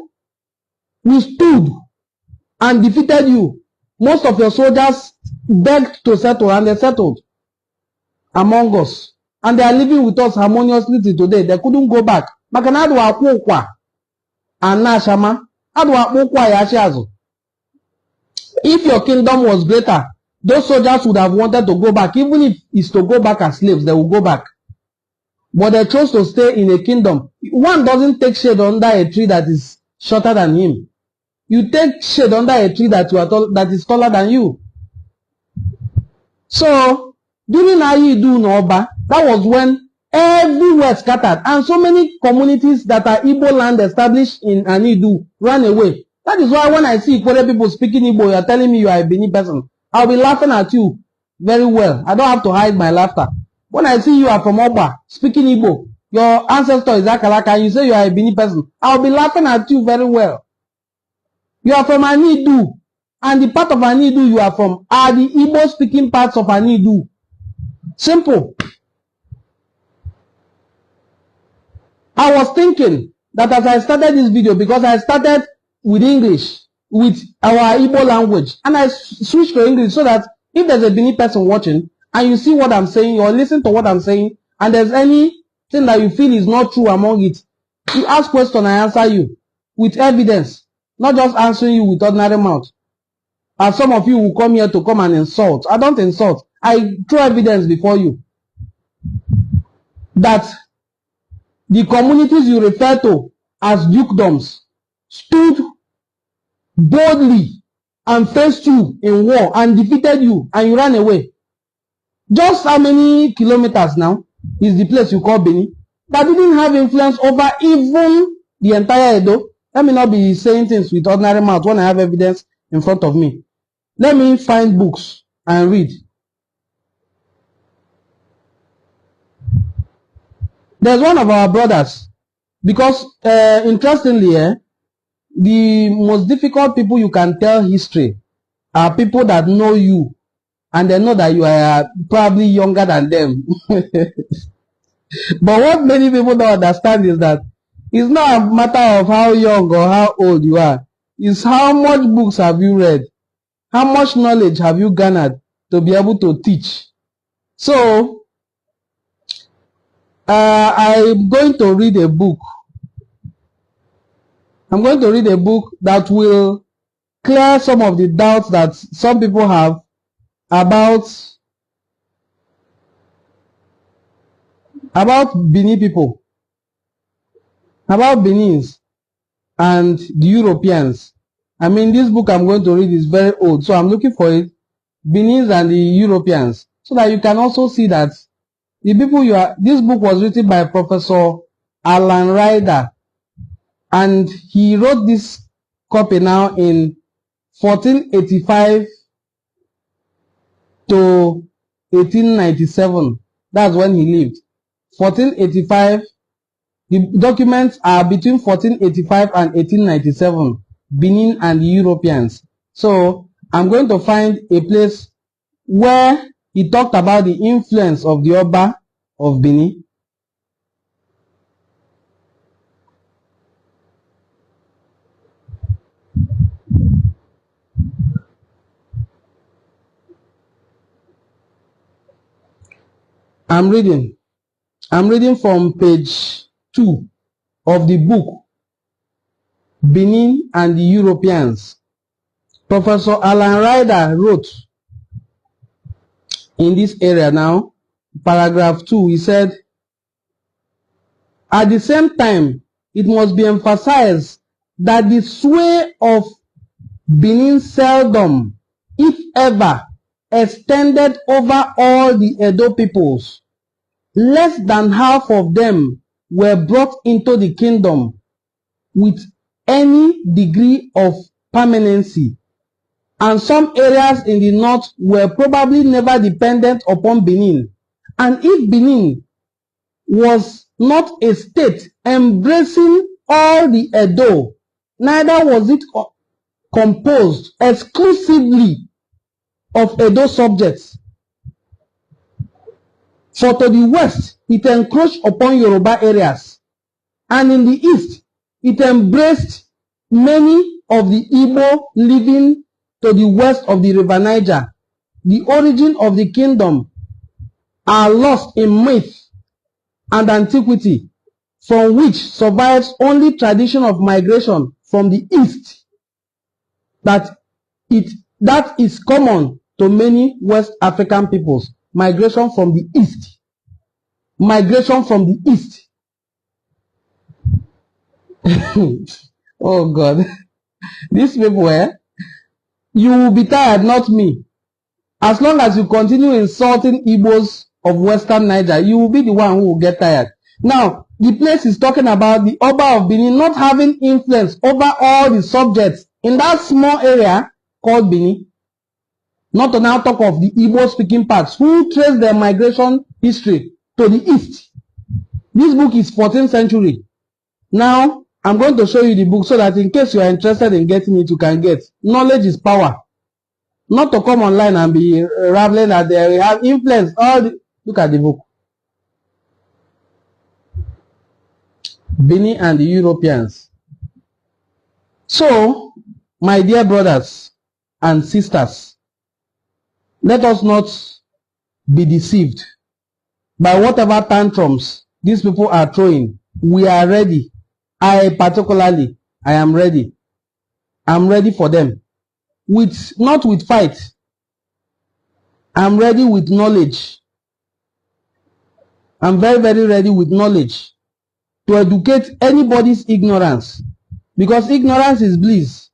and defeated you. Most of your soldiers begged to settle, and they settled among us. And they are living with us harmoniously till today. They couldn't go back. If your kingdom was greater, those soldiers would have wanted to go back. Even if it's to go back as slaves, they will go back. But they chose to stay in a kingdom. One doesn't take shade under a tree that is shorter than him. You take shade under a tree that is taller than you. So, during Ayidu Noba, that was when everywhere scattered. And so many communities that are Igbo land established in Anidu ran away. That is why when I see Ikwere people speaking Igbo, you are telling me you are a Benin person, I'll be laughing at you very well. I don't have to hide my laughter. When I see you are from Oba, speaking Igbo, your ancestor is Akalaka, and you say you are a Benin person, I'll be laughing at you very well. You are from Anidu, and the part of Anidu you are from are the Igbo speaking parts of Anidu. Simple. I was thinking that as I started this video, because I started with English, with our Igbo language, and I switched to English so that if there's a Benin person watching, and you see what I'm saying, or listen to what I'm saying, and there's anything that you feel is not true among it, you ask questions, I answer you with evidence, not just answering you with ordinary mouth. As some of you will come here to come and insult. I don't insult. I throw evidence before you that the communities you refer to as dukedoms stood boldly and faced you in war and defeated you, and you ran away. Just how many kilometers now is the place you call Benin that didn't have influence over even the entire Edo? Let me not be saying things with ordinary mouth when I have evidence in front of me. Let me find books and read. There's one of our brothers, because interestingly, the most difficult people you can tell history are people that know you, and they know that you are probably younger than them. But what many people don't understand is that it's not a matter of how young or how old you are. It's how much books have you read? How much knowledge have you garnered to be able to teach? So, I'm going to read a book. I'm going to read a book that will clear some of the doubts that some people have about Benin people, about Benins and the Europeans. I mean, this book I'm going to read is very old, so I'm looking for it. Benins and the Europeans, so that you can also see that the people you are. This book was written by Professor Alan Ryder, and he wrote this copy now in 1485 to 1897. That's when he lived. 1485. The documents are between 1485 and 1897. Benin and the Europeans. So I'm going to find a place where he talked about the influence of the Oba of Benin. I'm reading from page 2 of the book, Benin and the Europeans. Professor Alan Ryder wrote in this area now, paragraph 2, he said, at the same time, it must be emphasized that the sway of Benin seldom, if ever, extended over all the Edo peoples. Less than half of them were brought into the kingdom with any degree of permanency, and some areas in the north were probably never dependent upon Benin. And if Benin was not a state embracing all the Edo, neither was it composed exclusively of Edo subjects. For to the west, it encroached upon Yoruba areas, and in the east, it embraced many of the Igbo living to the west of the River Niger. The origin of the kingdom are lost in myth and antiquity, from which survives only tradition of migration from the east that is common to many West African peoples. Migration from the east. Migration from the east. Oh God. These people, you will be tired, not me. As long as you continue insulting Igbos of Western Niger, you will be the one who will get tired. Now, the place is talking about the Oba of Benin not having influence over all the subjects in that small area called Benin. Not to now talk of the Igbo-speaking parts who trace their migration history to the east. This book is 14th century. Now, I'm going to show you the book so that in case you are interested in getting it, you can get. Knowledge is power. Not to come online and be rattling that they have influence. Look at the book. Benin and the Europeans. So, my dear brothers and sisters, let us not be deceived by whatever tantrums these people are throwing. We are ready. I am ready. I'm ready for them. Not with fight. I'm ready with knowledge. I'm very, very ready with knowledge to educate anybody's ignorance. Because ignorance is bliss.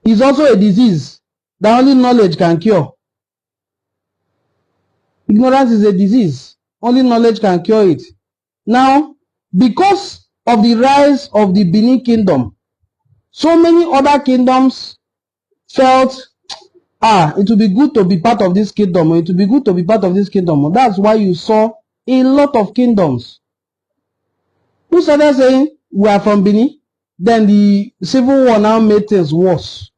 It's also a disease that only knowledge can cure. Ignorance is a disease. Only knowledge can cure it. Now, because of the rise of the Benin kingdom, so many other kingdoms felt, it would be good to be part of this kingdom. It would be good to be part of this kingdom. That's why you saw a lot of kingdoms who started saying, we are from Benin. Then the civil war now made things worse.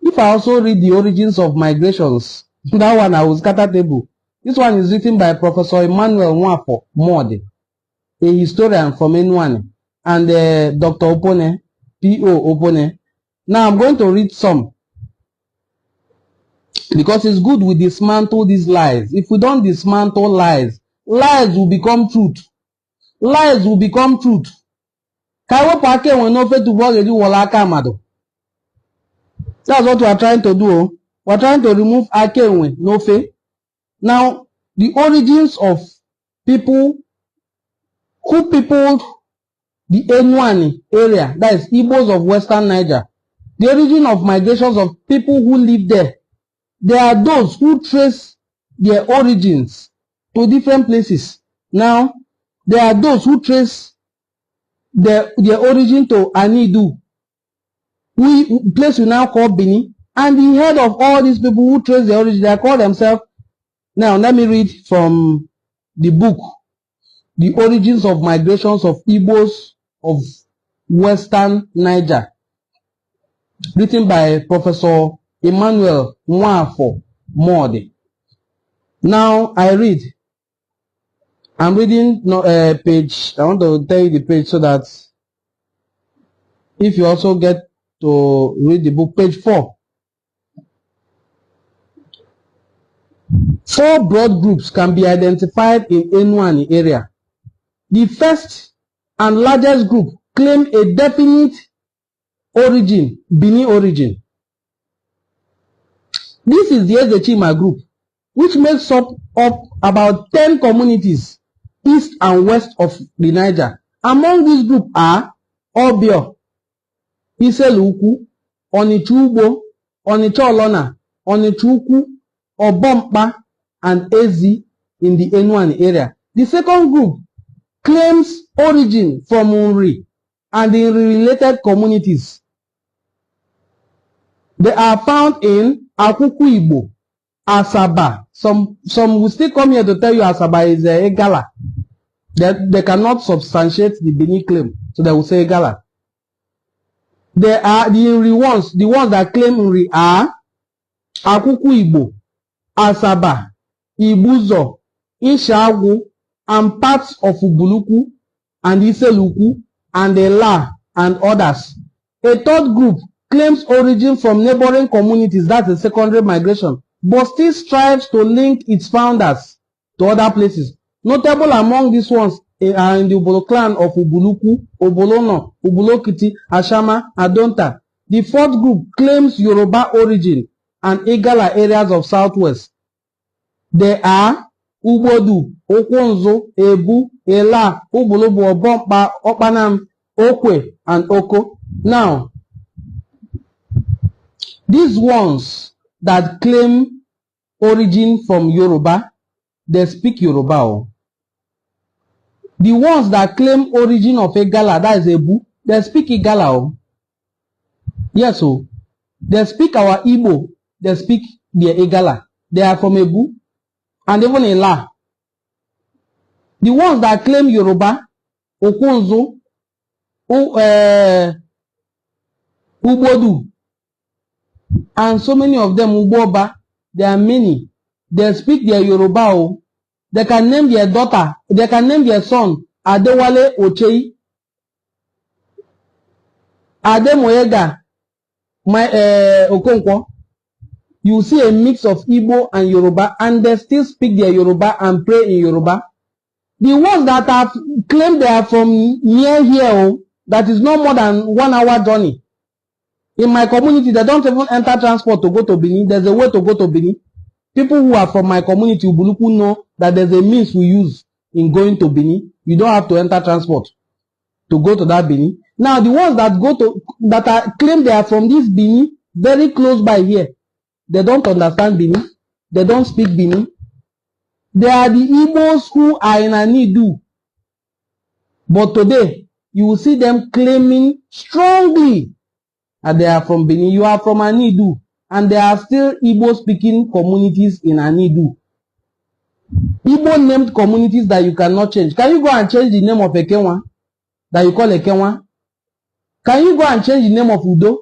If I also read the origins of migrations, that one I will scatter table. This one is written by Professor Emmanuel Nwafo Mode, a historian from Enuane, and Dr. Opone, P.O. Opone. Now I'm going to read some. Because it's good we dismantle these lies. If we don't dismantle lies, lies will become truth. Lies will become truth. That's what we are trying to do. We're trying to remove Akenwe, Nofe. Now, the origins of people who peopled the Enuani area, that is Igbos of Western Niger, the origin of migrations of people who live there, there are those who trace their origins to different places. Now, there are those who trace their origin to Anidu, place we now call Benin, and the head of all these people who trace their origin, they call themselves. Now, let me read from the book, The Origins of Migrations of Igbos of Western Niger, written by Professor Emmanuel Nwafo Modi. Now I read. I'm reading page. I want to tell you the page so that if you also get to read the book, page 4. 4 broad groups can be identified in Enuani area. The first and largest group claim a definite origin, Benin origin. This is the Ezechima group, which makes up about 10 communities east and west of the Niger. Among this group are Obio, Ubulu-Uku, Onichubo, Onicholona, Onichuku, Obompa, and Ezi in the Enuani area. The second group claims origin from Unri and the related communities. They are found in Akuku Igbo, Asaba. Some will still come here to tell you Asaba is Egala. They cannot substantiate the Benin claim, so they will say Egala. There are the Unri the ones that claim Unri are Akuku Igbo, Asaba, Ibuzo, Ishagu, and parts of Ubulu-Uku and Iseluku and Ela and others. A third group claims origin from neighboring communities, that's a secondary migration, but still strives to link its founders to other places. Notable among these ones are in the Ubulu clan of Ubulu-Uku, Obolono, Ubulu-Kiti, Ashama, Adonta. The fourth group claims Yoruba origin and Igala areas of southwest. There are Ubodu, Okwonzo, Ebu, Ela, Ubulubu, Obompa, Opanam, Okwe, and Oko. Now, these ones that claim origin from Yoruba, they speak Yoruba. The ones that claim origin of Igala, that is Ebu, they speak Igala. Yes, so they speak our Igbo, they speak their Igala. They are from Ebu and even Ela. The ones that claim Yoruba, Okwonzo, Ubodu, and so many of them, Uboba, there are many. They speak their Yoruba. They can name their daughter, they can name their son, Adewale Ochei, Ademoyega, Okonkwo. You see a mix of Igbo and Yoruba, and they still speak their Yoruba and pray in Yoruba. The ones that have claimed they are from near here, that is no more than 1 hour journey. In my community, they don't even enter transport to go to Benin. There's a way to go to Benin. People who are from my community, Ubulu-Uku, know that there's a means we use in going to Benin. You don't have to enter transport to go to that Benin. Now, the ones that claim they are from this Benin, very close by here, they don't understand Benin. They don't speak Benin. They are the Igbos who are in Anidu. But today, you will see them claiming strongly that they are from Benin. You are from Anidu. And there are still Igbo-speaking communities in Anidu. Igbo-named communities that you cannot change. Can you go and change the name of Ekenwa that you call Ekenwa? Can you go and change the name of Udo?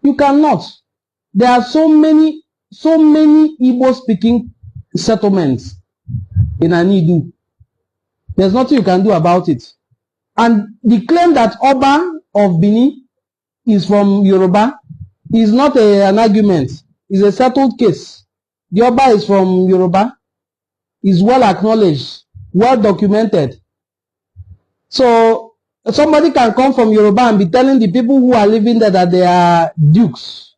You cannot. There are so many Igbo-speaking settlements in Anidu. There's nothing you can do about it. And the claim that Oba of Benin is from Yoruba is not an argument. is a settled case. The Oba is from Yoruba, is well acknowledged, well documented. So somebody can come from Yoruba and be telling the people who are living there that they are dukes.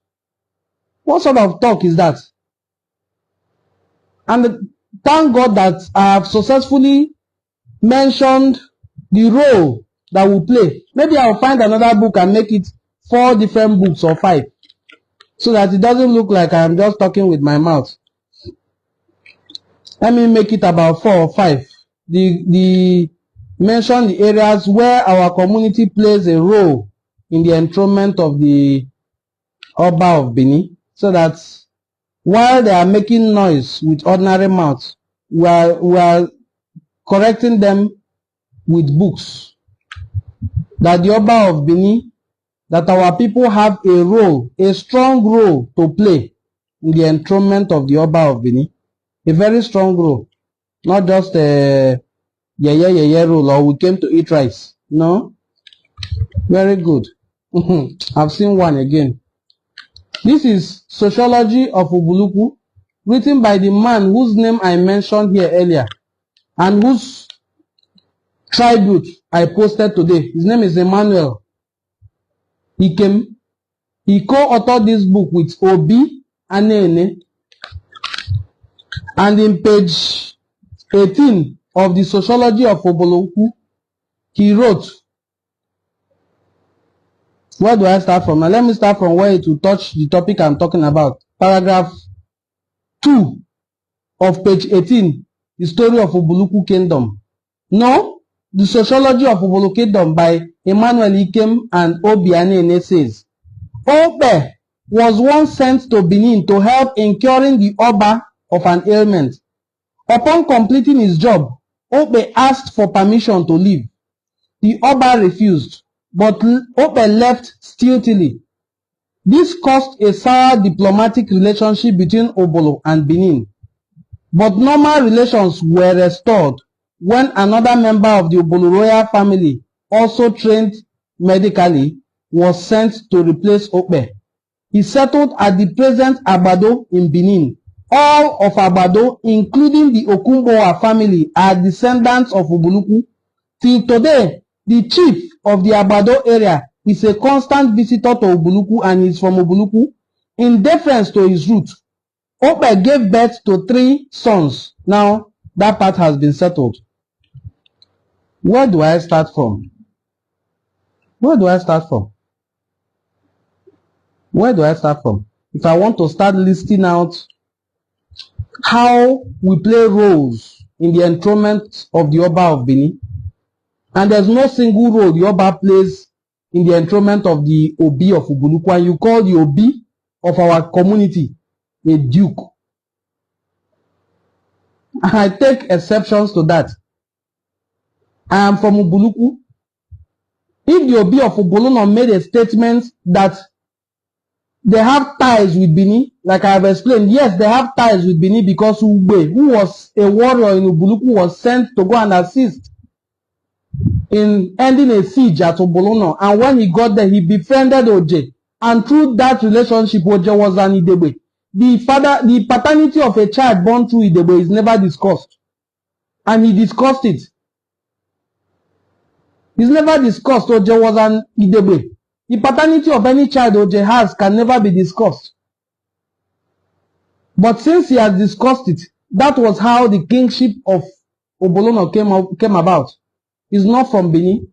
What sort of talk is that? And thank God that I have successfully mentioned the role that we play. Maybe I'll find another book and make it 4 different books or 5, so that it doesn't look like I'm just talking with my mouth. Let me make it about 4 or 5. Mention the areas where our community plays a role in the enthronement of the Oba of Benin, so that while they are making noise with ordinary mouths, we are correcting them with books. That the Oba of Benin, that our people have a role, a strong role to play in the enthronement of the Oba of Benin. A very strong role, not just a role, or we came to eat rice. No, very good. I've seen one again. This is Sociology of Ubulu-Uku, written by the man whose name I mentioned here earlier, and whose tribute I posted today. His name is Emmanuel. He co-authored this book with Obi and and in page 18 of the Sociology of Ubulu-Uku, he wrote, where do I start from? Now let me start from where it will touch the topic I'm talking about. Paragraph 2 of page 18, the story of Ubulu-Uku Kingdom. No, the Sociology of Ubulu Kingdom by Emmanuel Ikem and Obianene says, Obe was once sent to Benin to help in curing the Oba of an ailment. Upon completing his job, Obe asked for permission to leave. The Oba refused, but Obe left stealthily. This caused a sour diplomatic relationship between Ubulu and Benin. But normal relations were restored when another member of the Ubulu royal family, also trained medically, was sent to replace Obe. He settled at the present Abado in Benin. All of Abado, including the Okumboa family, are descendants of Ubulu-Uku. Till today, the chief of the Abado area is a constant visitor to Ubulu-Uku and is from Ubulu-Uku. In deference to his roots, Obe gave birth to 3 sons. Now, that part has been settled. Where do I start from? Where do I start from? Where do I start from? If I want to start listing out how we play roles in the enthronement of the Oba of Benin, and there's no single role the Oba plays in the enthronement of the Obi of Ubulu-Uku, and you call the Obi of our community a duke. I take exceptions to that. I am from Ubulu-Uku. If the Obi of Ubulu made a statement that they have ties with Benin, like I have explained, yes, they have ties with Benin because Ube, who was a warrior in Ubulu-Uku, was sent to go and assist in ending a siege at Ubulu. And when he got there, he befriended Oje. And through that relationship, Oje was an Idebe. The paternity of a child born through Idebe is never discussed. And he discussed it. It's never discussed. Oje was an Idebe. The paternity of any child Oje has can never be discussed. But since he has discussed it, that was how the kingship of Ubulu came about. It's not from Benin.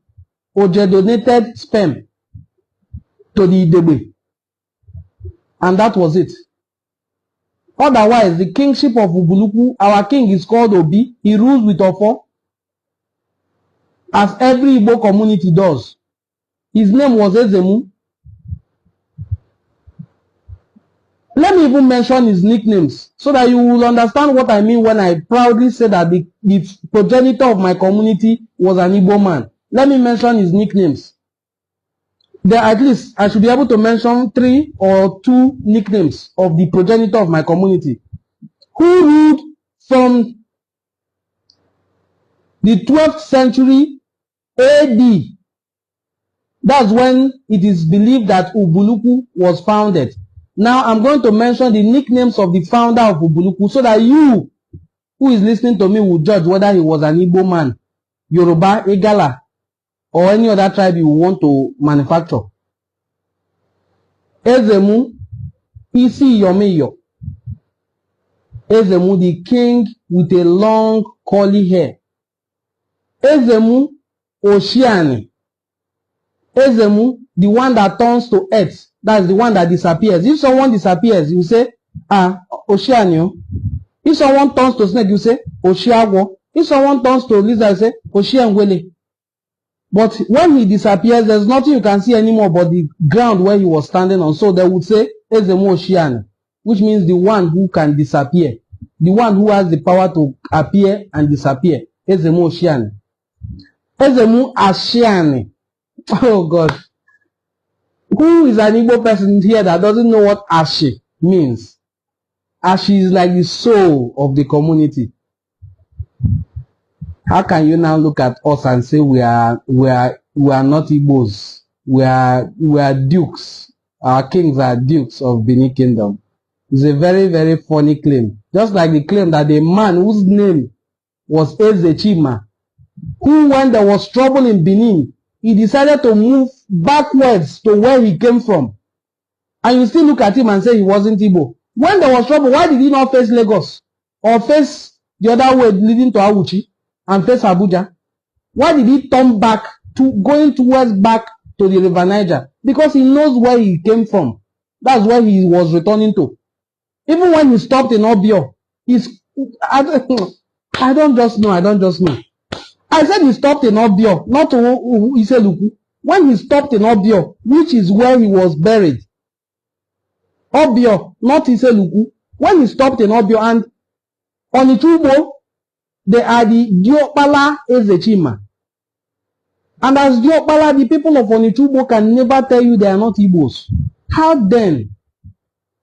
Oje donated sperm to the Idebe. And that was it. Otherwise, the kingship of Ubulu-Uku, our king is called Obi. He rules with Ofo, as every Igbo community does. His name was Ezemu. Let me even mention his nicknames so that you will understand what I mean when I proudly say that the progenitor of my community was an Igbo man. Let me mention his nicknames. There, at least, I should be able to mention 3 or 2 nicknames of the progenitor of my community, who ruled from the 12th century AD. That's when it is believed that Ubulu-Uku was founded. Now I'm going to mention the nicknames of the founder of Ubulu-Uku so that you, who is listening to me, will judge whether he was an Igbo man, Yoruba, Igala, or any other tribe you want to manufacture. Ezemu, Isi Yomiyo. Ezemu, the king with a long curly hair. Ezemu, Oshiani. Ezemu, the one that turns to earth. That's the one that disappears. If someone disappears, you say, Oshianio. If someone turns to snake, you say, Oshiago. If someone turns to lizard, you say, Oshiangwele. But when he disappears, there's nothing you can see anymore but the ground where he was standing on. So they would say, Ezemu Oshiani, which means the one who can disappear. The one who has the power to appear and disappear. Ezemu Oshiani. Ezemu Ashiani. Oh God. Who is an Igbo person here that doesn't know what Ashi means? Ashi is like the soul of the community. How can you now look at us and say we are not Igbos? We are dukes. Our kings are dukes of Benin Kingdom. It's a very, very funny claim. Just like the claim that a man whose name was Ezechima, who when there was trouble in Benin, he decided to move backwards to where he came from. And you still look at him and say he wasn't Igbo. When there was trouble, why did he not face Lagos? Or face the other way leading to Awuchi and face Abuja? Why did he turn back to going towards back to the River Niger? Because he knows where he came from. That's where he was returning to. Even when he stopped in Obio, I don't just know. I said he stopped in Obio, not Iseluku. When he stopped in Obio, which is where he was buried. Obio, not Iseluku. When he stopped in Obio, and on Itubo, they are the Diokpala Ezechima. And as Diokpala, the people of Onitubo can never tell you they are not Igbos. How then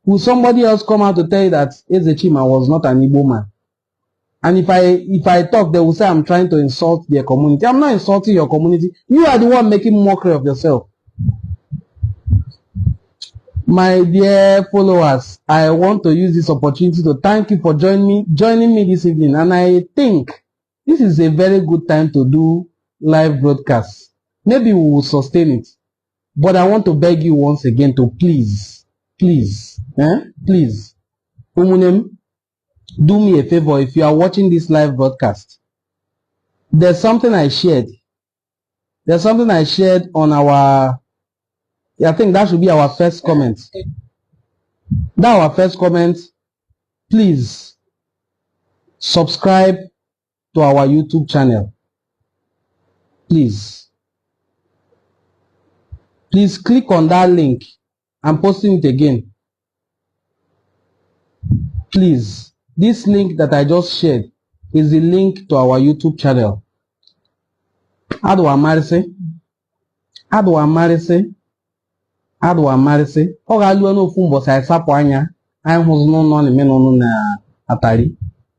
will somebody else come out to tell you that Ezechima was not an Igbo man? And if I talk, they will say I'm trying to insult their community. I'm not insulting your community. You are the one making mockery of yourself. My dear followers, I want to use this opportunity to thank you for joining me this evening. And I think this is a very good time to do live broadcasts. Maybe we will sustain it. But I want to beg you once again to please, Umunem, do me a favor. If you are watching this live broadcast, there's something I shared. There's something I shared on our, I think that should be our first comment. That our first comment. Please subscribe to our YouTube channel. Please click on that link. I'm posting it again. Please. This link that I just shared is the link to our YouTube channel. Adwamarese.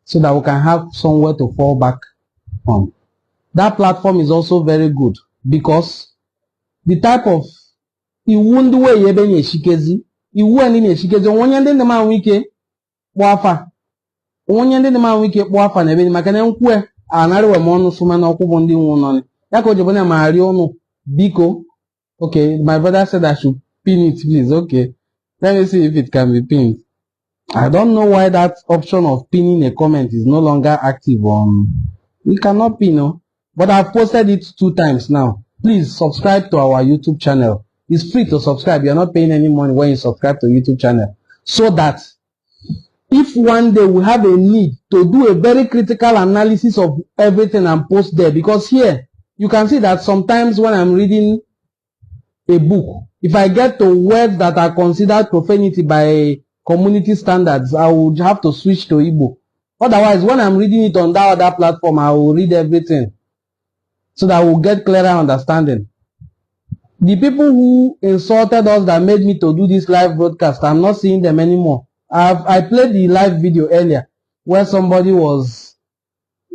So that we can have somewhere to fall back on. That platform is also very good because the type of onye ndị na wike kpọ afa na ebe maka na nkwe anarị we ọnụ suma na ọkwụbụ ndị nwu nọ ya ka o jebe na ma arị ọnụ biko. Okay, my brother said I should pin it, please. Okay, let me see if it can be pinned. I don't know why that option of pinning a comment is no longer active on. We cannot pin, no? But I've posted it 2 times now. Please subscribe to our YouTube channel. It's free to subscribe. You're not paying any money when you subscribe to YouTube channel, so that if one day we have a need to do a very critical analysis of everything and post there, because here you can see that sometimes when I'm reading a book, if I get to words that are considered profanity by community standards, I would have to switch to Igbo. Otherwise, when I'm reading it on that other platform, I will read everything so that we'll get clearer understanding. The people who insulted us that made me to do this live broadcast, I'm not seeing them anymore. I played the live video earlier where somebody was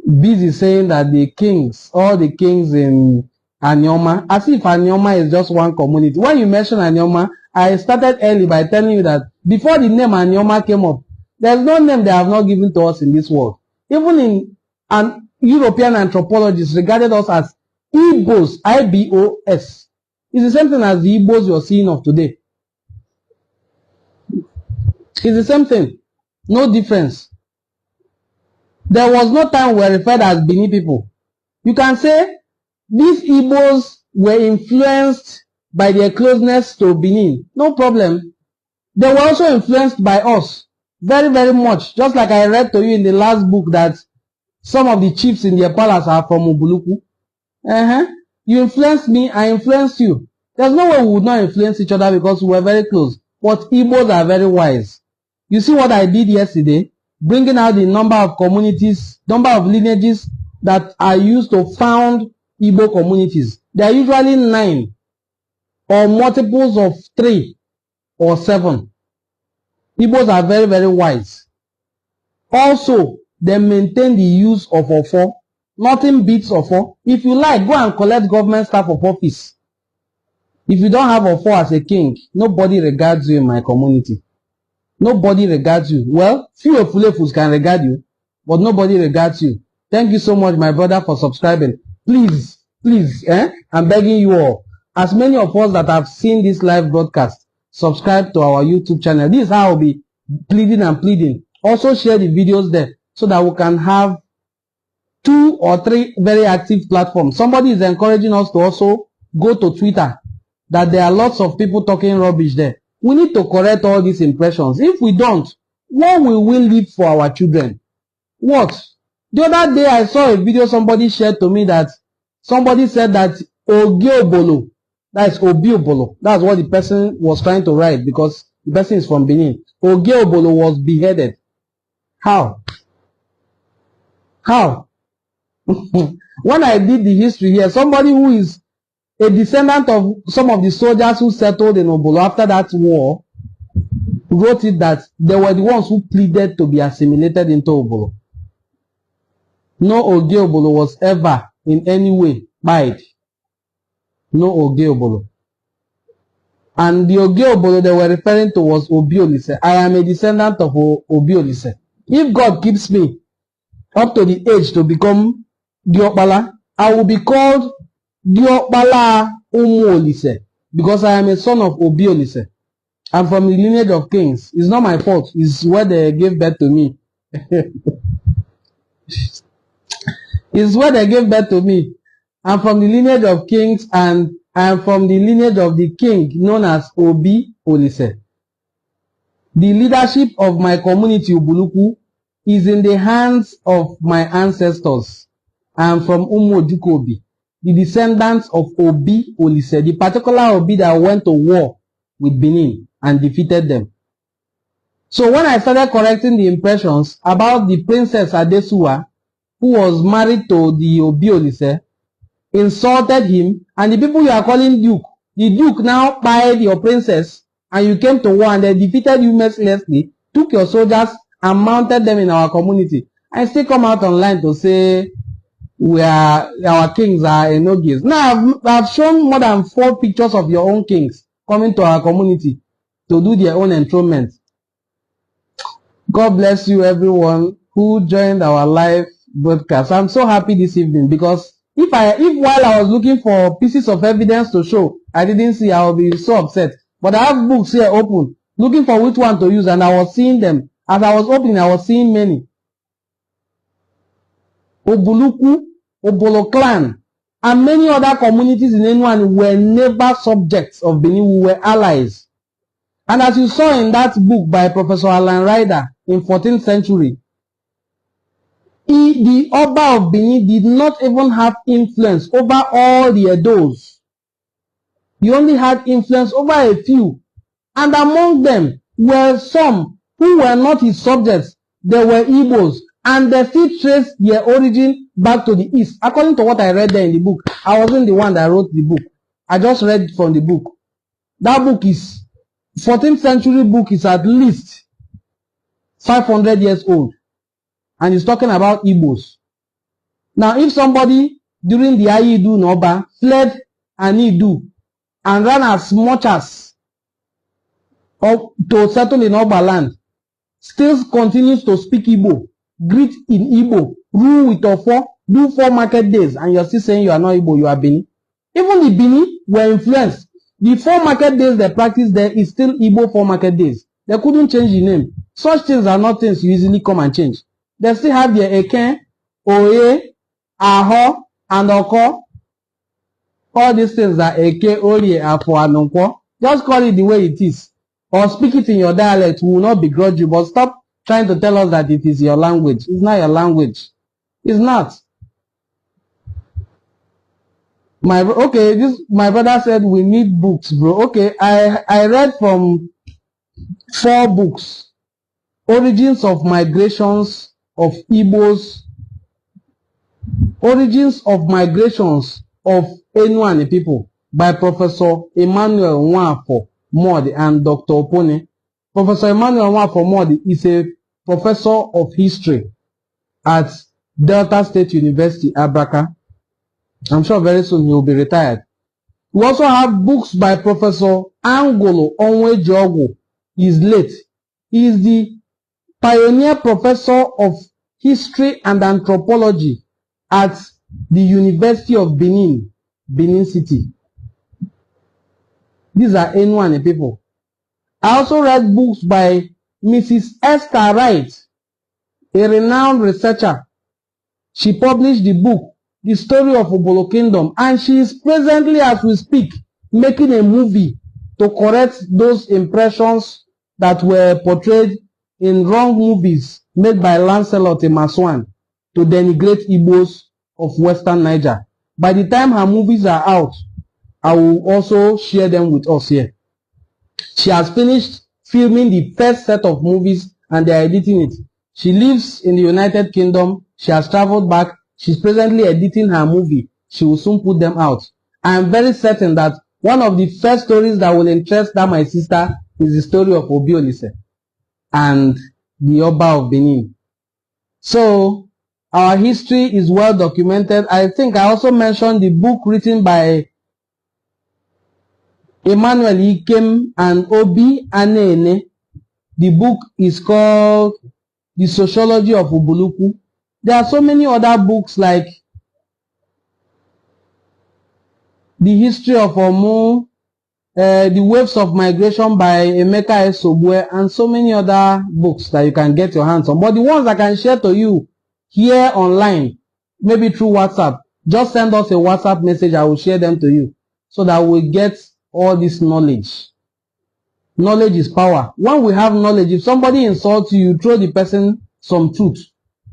busy saying that the kings, all the kings in Anyoma, as if Anyoma is just one community. When you mention Anyoma, I started early by telling you that before the name Anioma came up, there's no name they have not given to us in this world. Even in an European anthropologists regarded us as Igbos, I-B-O-S. It's the same thing as the Igbos you're seeing of today. It's the same thing. No difference. There was no time we were referred as Benin people. You can say these Igbos were influenced by their closeness to Benin. No problem. They were also influenced by us. Very, very much. Just like I read to you in the last book that some of the chiefs in their palace are from Ubulu-Uku. You influenced me, I influenced you. There's no way we would not influence each other because we were very close. But Igbos are very wise. You see what I did yesterday? Bringing out the number of communities, number of lineages that are used to found Igbo communities. They are usually 9 or multiples of 3 or 7. Igbos are very, very wise. Also, they maintain the use of Ofo. Nothing beats Ofo. If you like, go and collect government staff of office. If you don't have Ofo as a king, nobody regards you in my community. Nobody regards you. Well, few Efulefus can regard you, but nobody regards you. Thank you so much, my brother, for subscribing. Please, I'm begging you all, as many of us that have seen this live broadcast, subscribe to our YouTube channel. This is how I'll be pleading and pleading. Also share the videos there so that we can have 2 or 3 very active platforms. Somebody is encouraging us to also go to Twitter, that there are lots of people talking rubbish there. We need to correct all these impressions. If we don't, what will we leave for our children? What? The other day I saw a video somebody shared to me that somebody said that Ubulu, that is Ubulu. That's what the person was trying to write because the person is from Benin. Ubulu was beheaded. How? How? When I did the history here, somebody who is a descendant of some of the soldiers who settled in Ubulu after that war wrote it that they were the ones who pleaded to be assimilated into Ubulu. No Ubulu was ever in any way buyed. No Ubulu. And the Ubulu they were referring to was Obiolise. I am a descendant of Obiolise. If God keeps me up to the age to become Diokbala, I will be called Diokbala Umuolise because I am a son of Obiolise. I'm from the lineage of kings. It's not my fault. It's where they gave birth to me. It's where they gave birth to me. I'm from the lineage of kings and I'm from the lineage of the king known as Obi-Olise. The leadership of my community, Ubulu-Uku, is in the hands of my ancestors. I am from Obi, the descendants of Obi-Olise, the particular Obi that went to war with Benin and defeated them. So when I started correcting the impressions about the Princess Adesuwa, who was married to the Obi-Olise, insulted him, and the people you are calling Duke, the Duke now buyed your princess, and you came to war and they defeated you mercilessly, took your soldiers and mounted them in our community, and still come out online to say our kings are enogis. Now I've shown more than 4 pictures of your own kings coming to our community to do their own enthronement. God bless you everyone who joined our live broadcast. I'm so happy this evening because if while I was looking for pieces of evidence to show, I didn't see, I would be so upset. But I have books here open, looking for which one to use, and I was seeing them. As I was opening, I was seeing many. Ubulu-Uku, Ubulu clan, and many other communities in Enuan were never subjects of Benin. We were allies. And as you saw in that book by Professor Alan Ryder in 14th century, the Oba of Benin did not even have influence over all the Edos. He only had influence over a few. And among them were some who were not his subjects. They were Igbos. And they still trace their origin back to the east. According to what I read there in the book, I wasn't the one that wrote the book. I just read from the book. That book is, 14th century book is at least 500 years old. And he's talking about Igbos. Now, if somebody during the Ayidu Noba fled Anidu and ran as much as to settle in Oba land, still continues to speak Igbo, greet in Igbo, rule with Ofo, do 4 market days, and you're still saying you are not Igbo, you are Benin. Even the Benin were influenced. The 4 market days they practice there is still Igbo 4 market days. They couldn't change the name. Such things are not things you easily come and change. They still have their Eken, Oye, Aho, and Oko. All these things are Eke, Oye, Afo, and Nkwo. Just call it the way it is. Or speak it in your dialect. We will not begrudge you. But stop trying to tell us that it is your language. It's not your language. It's not. My brother said we need books, bro. Okay, I read from 4 books. Origins of Migrations of Igbos. Origins of Migrations of Enuani people by Professor Emmanuel Nwafo Modi and Dr. Opone. Professor Emmanuel Nwafo Modi is a professor of history at Delta State University, Abraka. I'm sure very soon he will be retired. We also have books by Professor Angolo Onwejogu. He is late. He is the pioneer professor of history and anthropology at the University of Benin, Benin City. These are Enuani people. I also read books by Mrs. Esther Wright, a renowned researcher. She published the book, The Story of Ubulu Kingdom, and she is presently, as we speak, making a movie to correct those impressions that were portrayed in wrong movies made by Lancelot Emaswan to denigrate Igbos of Western Niger. By the time her movies are out, I will also share them with us here. She has finished filming the first set of movies and they are editing it. She lives in the United Kingdom. She has traveled back. She's presently editing her movie. She will soon put them out. I am very certain that one of the first stories that will interest that my sister is the story of Obiolise and the Oba of Benin. So, our history is well documented. I think I also mentioned the book written by Emmanuel Ikem and Obi Anene. The book is called The Sociology of Ubulu-Uku. There are so many other books like The History of Omu, The Waves of Migration by Emeka Esobue, and so many other books that you can get your hands on. But the ones I can share to you here online, maybe through WhatsApp, just send us a WhatsApp message. I will share them to you so that we get all this knowledge. Knowledge is power. When we have knowledge, if somebody insults you, you throw the person some truth.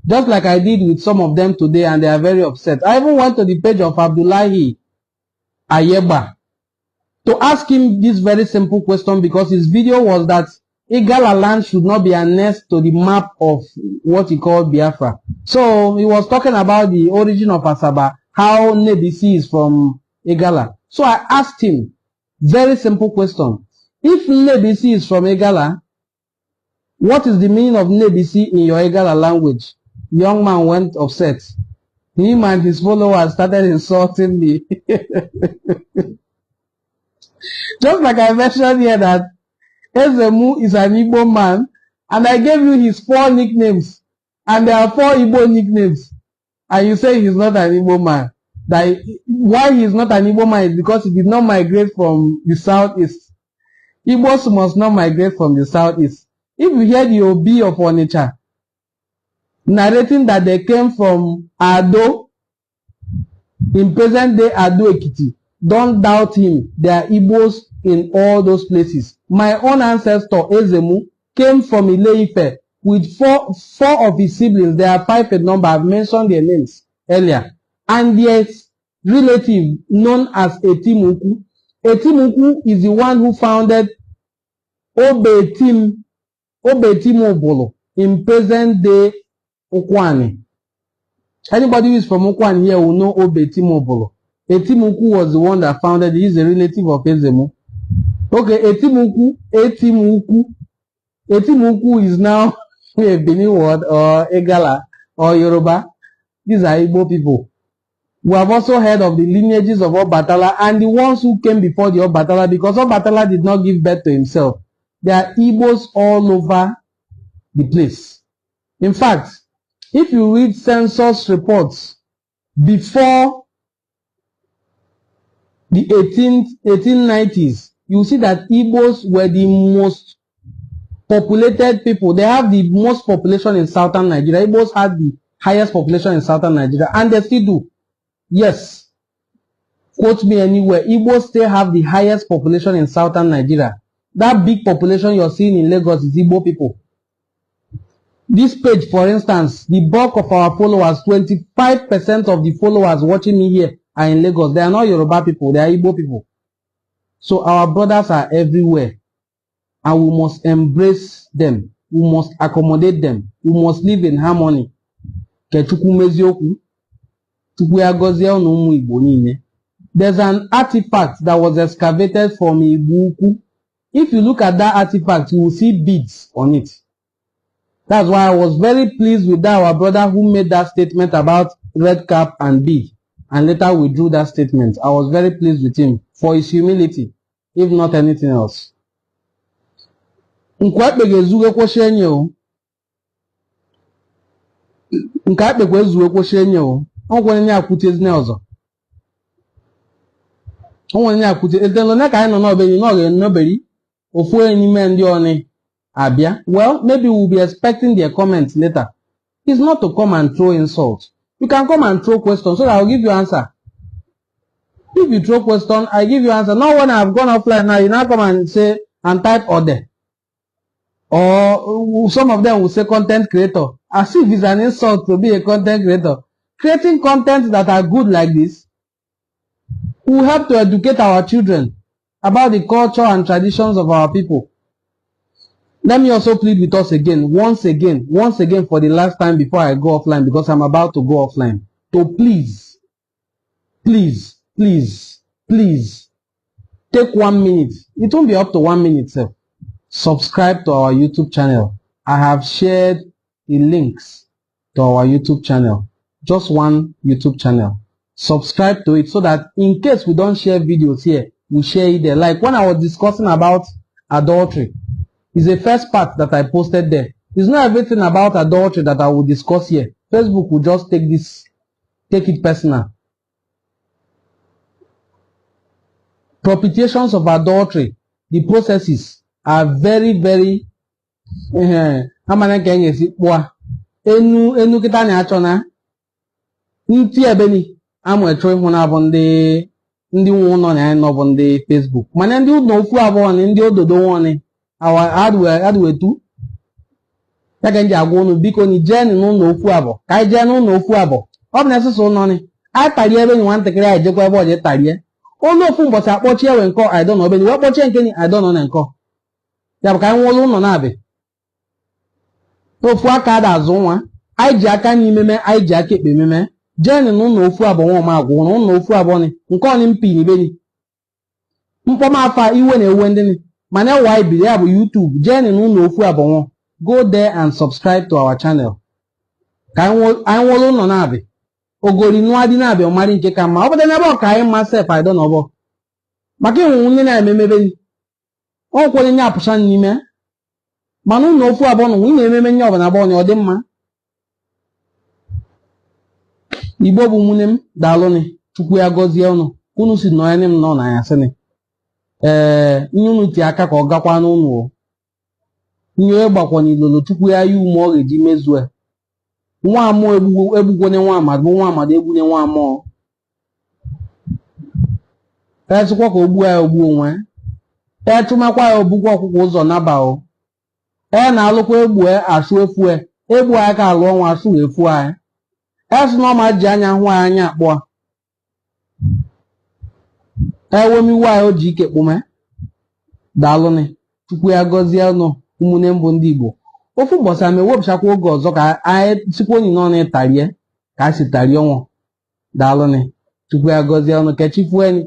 Just like I did with some of them today, and they are very upset. I even went to the page of Abdullahi Ayeba to ask him this very simple question, because his video was that Igala land should not be annexed to the map of what he called Biafra. So he was talking about the origin of Asaba, how Nebisi is from Igala. So I asked him, very simple question. If Nebisi is from Igala, what is the meaning of Nebisi in your Igala language? The young man went upset. Him and his followers started insulting me. Just like I mentioned here that Ezemu is an Igbo man, and I gave you his 4 nicknames, and there are 4 Igbo nicknames, and you say he's not an Igbo man. That why he's not an Igbo man is because he did not migrate from the southeast. Igbos must not migrate from the southeast. If you hear the Obi of Onitsha narrating that they came from Ado, in present day Ado Ekiti, don't doubt him. There are Igbos in all those places. My own ancestor Ezemu came from Ile-Ife with four of his siblings. They are 5 in number. I've mentioned their names earlier. And their relative known as Etimuku. Etimuku is the one who founded Obetimu Ubulu in present day Okwani. Anybody who is from Okwani here will know Obetimu Ubulu. Etimuku was the one that founded. He is a relative of Ezemu. Okay, Etimuku is now a Benin word or Egala or Yoruba. These are Igbo people. We have also heard of the lineages of Obatala and the ones who came before the Obatala, because Obatala did not give birth to himself. there are Igbos all over the place. In fact, if you read census reports before the 1890s, you see that Igbos were the most populated people. They have the most population in southern Nigeria. Igbos had the highest population in southern Nigeria, and they still do. Yes. Quote me anywhere. Igbos still have the highest population in southern Nigeria. That big population you're seeing in Lagos is Igbo people. This page, for instance, the bulk of our followers, 25% of the followers watching me here are in Lagos. They are not Yoruba people, they are Igbo people. So our brothers are everywhere. And we must embrace them. We must accommodate them. We must live in harmony. There's an artifact that was excavated from Ubulu-Uku. If you look at that artifact, you will see beads on it. That's why I was very pleased with that, our brother who made that statement about red cap and bead, and later withdrew that statement. I was very pleased with him for his humility, if not anything else. Well, maybe we'll be expecting their comments later. It's not to come and throw insults. You can come and throw questions, so I'll give you answer. If you throw question, I give you answer. Not when I've gone offline now, you now come and say and type order. Or some of them will say content creator. As if it's an insult to be a content creator. Creating content that are good like this will help to educate our children about the culture and traditions of our people. Let me also plead with us again, once again, for the last time before I go offline, because I'm about to go offline. So please, take 1 minute. It won't be up to 1 minute, sir. Subscribe to our YouTube channel. I have shared the links to our YouTube channel. Just one YouTube channel. Subscribe to it so that in case we don't share videos here, we share it there. Like when I was discussing about adultery, it's the first part that I posted there. It's not everything about adultery that I will discuss here. Facebook will just take it personal. Propitiations of adultery, the processes are very, very enu kita na achona nti ebeni amu echo ihu na bụ ndị nwe ụlọ na no bụ ndị Facebook. Mana ndị ụlọ ofu abụọ ni ndị ododo nwoni our hardware too. Ya ka nji agwa unu biko ni jee n'ụlọ ofu abụọ. Ka anyị jee n'ụlọ ofu abụọ. Ọ bụ na esụsụ ụlọ ni. Anyị tarie ebe ni nwantakịrị anyị jekwa ebe ọ je tarie. Ụlọ ofu mbọchị akpọchie we nkọ I don't know ebe ni we kpọchie nke ni I don't know na nkọ. Ya bụ ka anyị nwụrụ ụlọ na-abị. Ofu aka ada azụ nwa. Anyị ji aka n'ime me, anyị ji aka ekpe meme. Jee n'ụlọ ofu abụọ nwa ma agwụ n'ụlọ ofu abụọ ni. Nke ọ ni mpi ni be ni. Mkpọma afa iwe na-ewe ndị ni. Mana why be there bụ YouTube. Jee n'ụlọ ofu abụọ nwa. Go there and subscribe to our channel. Ka anyị nwụrụ ụlọ na-abị. Ogori nwa dị na-abịa ọmarị nke ka mma. Ọ bụ n'ebe ọ ka anyị mma sef I don't know. Maka ịnwụ ndị na-ememebe ni. Ọ kwere nye apụcha n'ime. Mana ụlọ ofu abụọ nọ, ị na-ememe nye ọbụla abụọ ọ dị mma. Igbo bụ nwunye m daalụ ni. Chukwu ya gọzie unu. Unu si nọ ya m nọ na ya sị ni. Ihe unu ti aka ka ọ gakwa n'ụlọ o. Ihe gbakwa n'ilolo Chukwu ya yi ume ọ ga-eji mezue. Nwa amụọ egbugwone nwa amad bụ nwa amad egbune nwa amụọ. Esịkwa ka ogbu ya ogbu onwe. Chụmakwa ya obugwa ọkwụkwọ ụzọ naba o. Na-alụkwa egbu asụ efu egbu anyị ka alụ ọnwa asụ efu anyị. Esị na ọma ji anya hụ anya akpọ. Ewemiwe anyị o ji ike kpume. Daalụ ni. Chukwu ya gọzie unu ụmụnne mbụ ndị Igbo. Ofu ụbọchị ama ewepụchakwa oge ọzọ ka anyị sikwa onyi n'ọnụ ịtarie ka anyị si tarie ọnwụ. Daalụ ni. Chukwu ya gọzie unu kechifueni.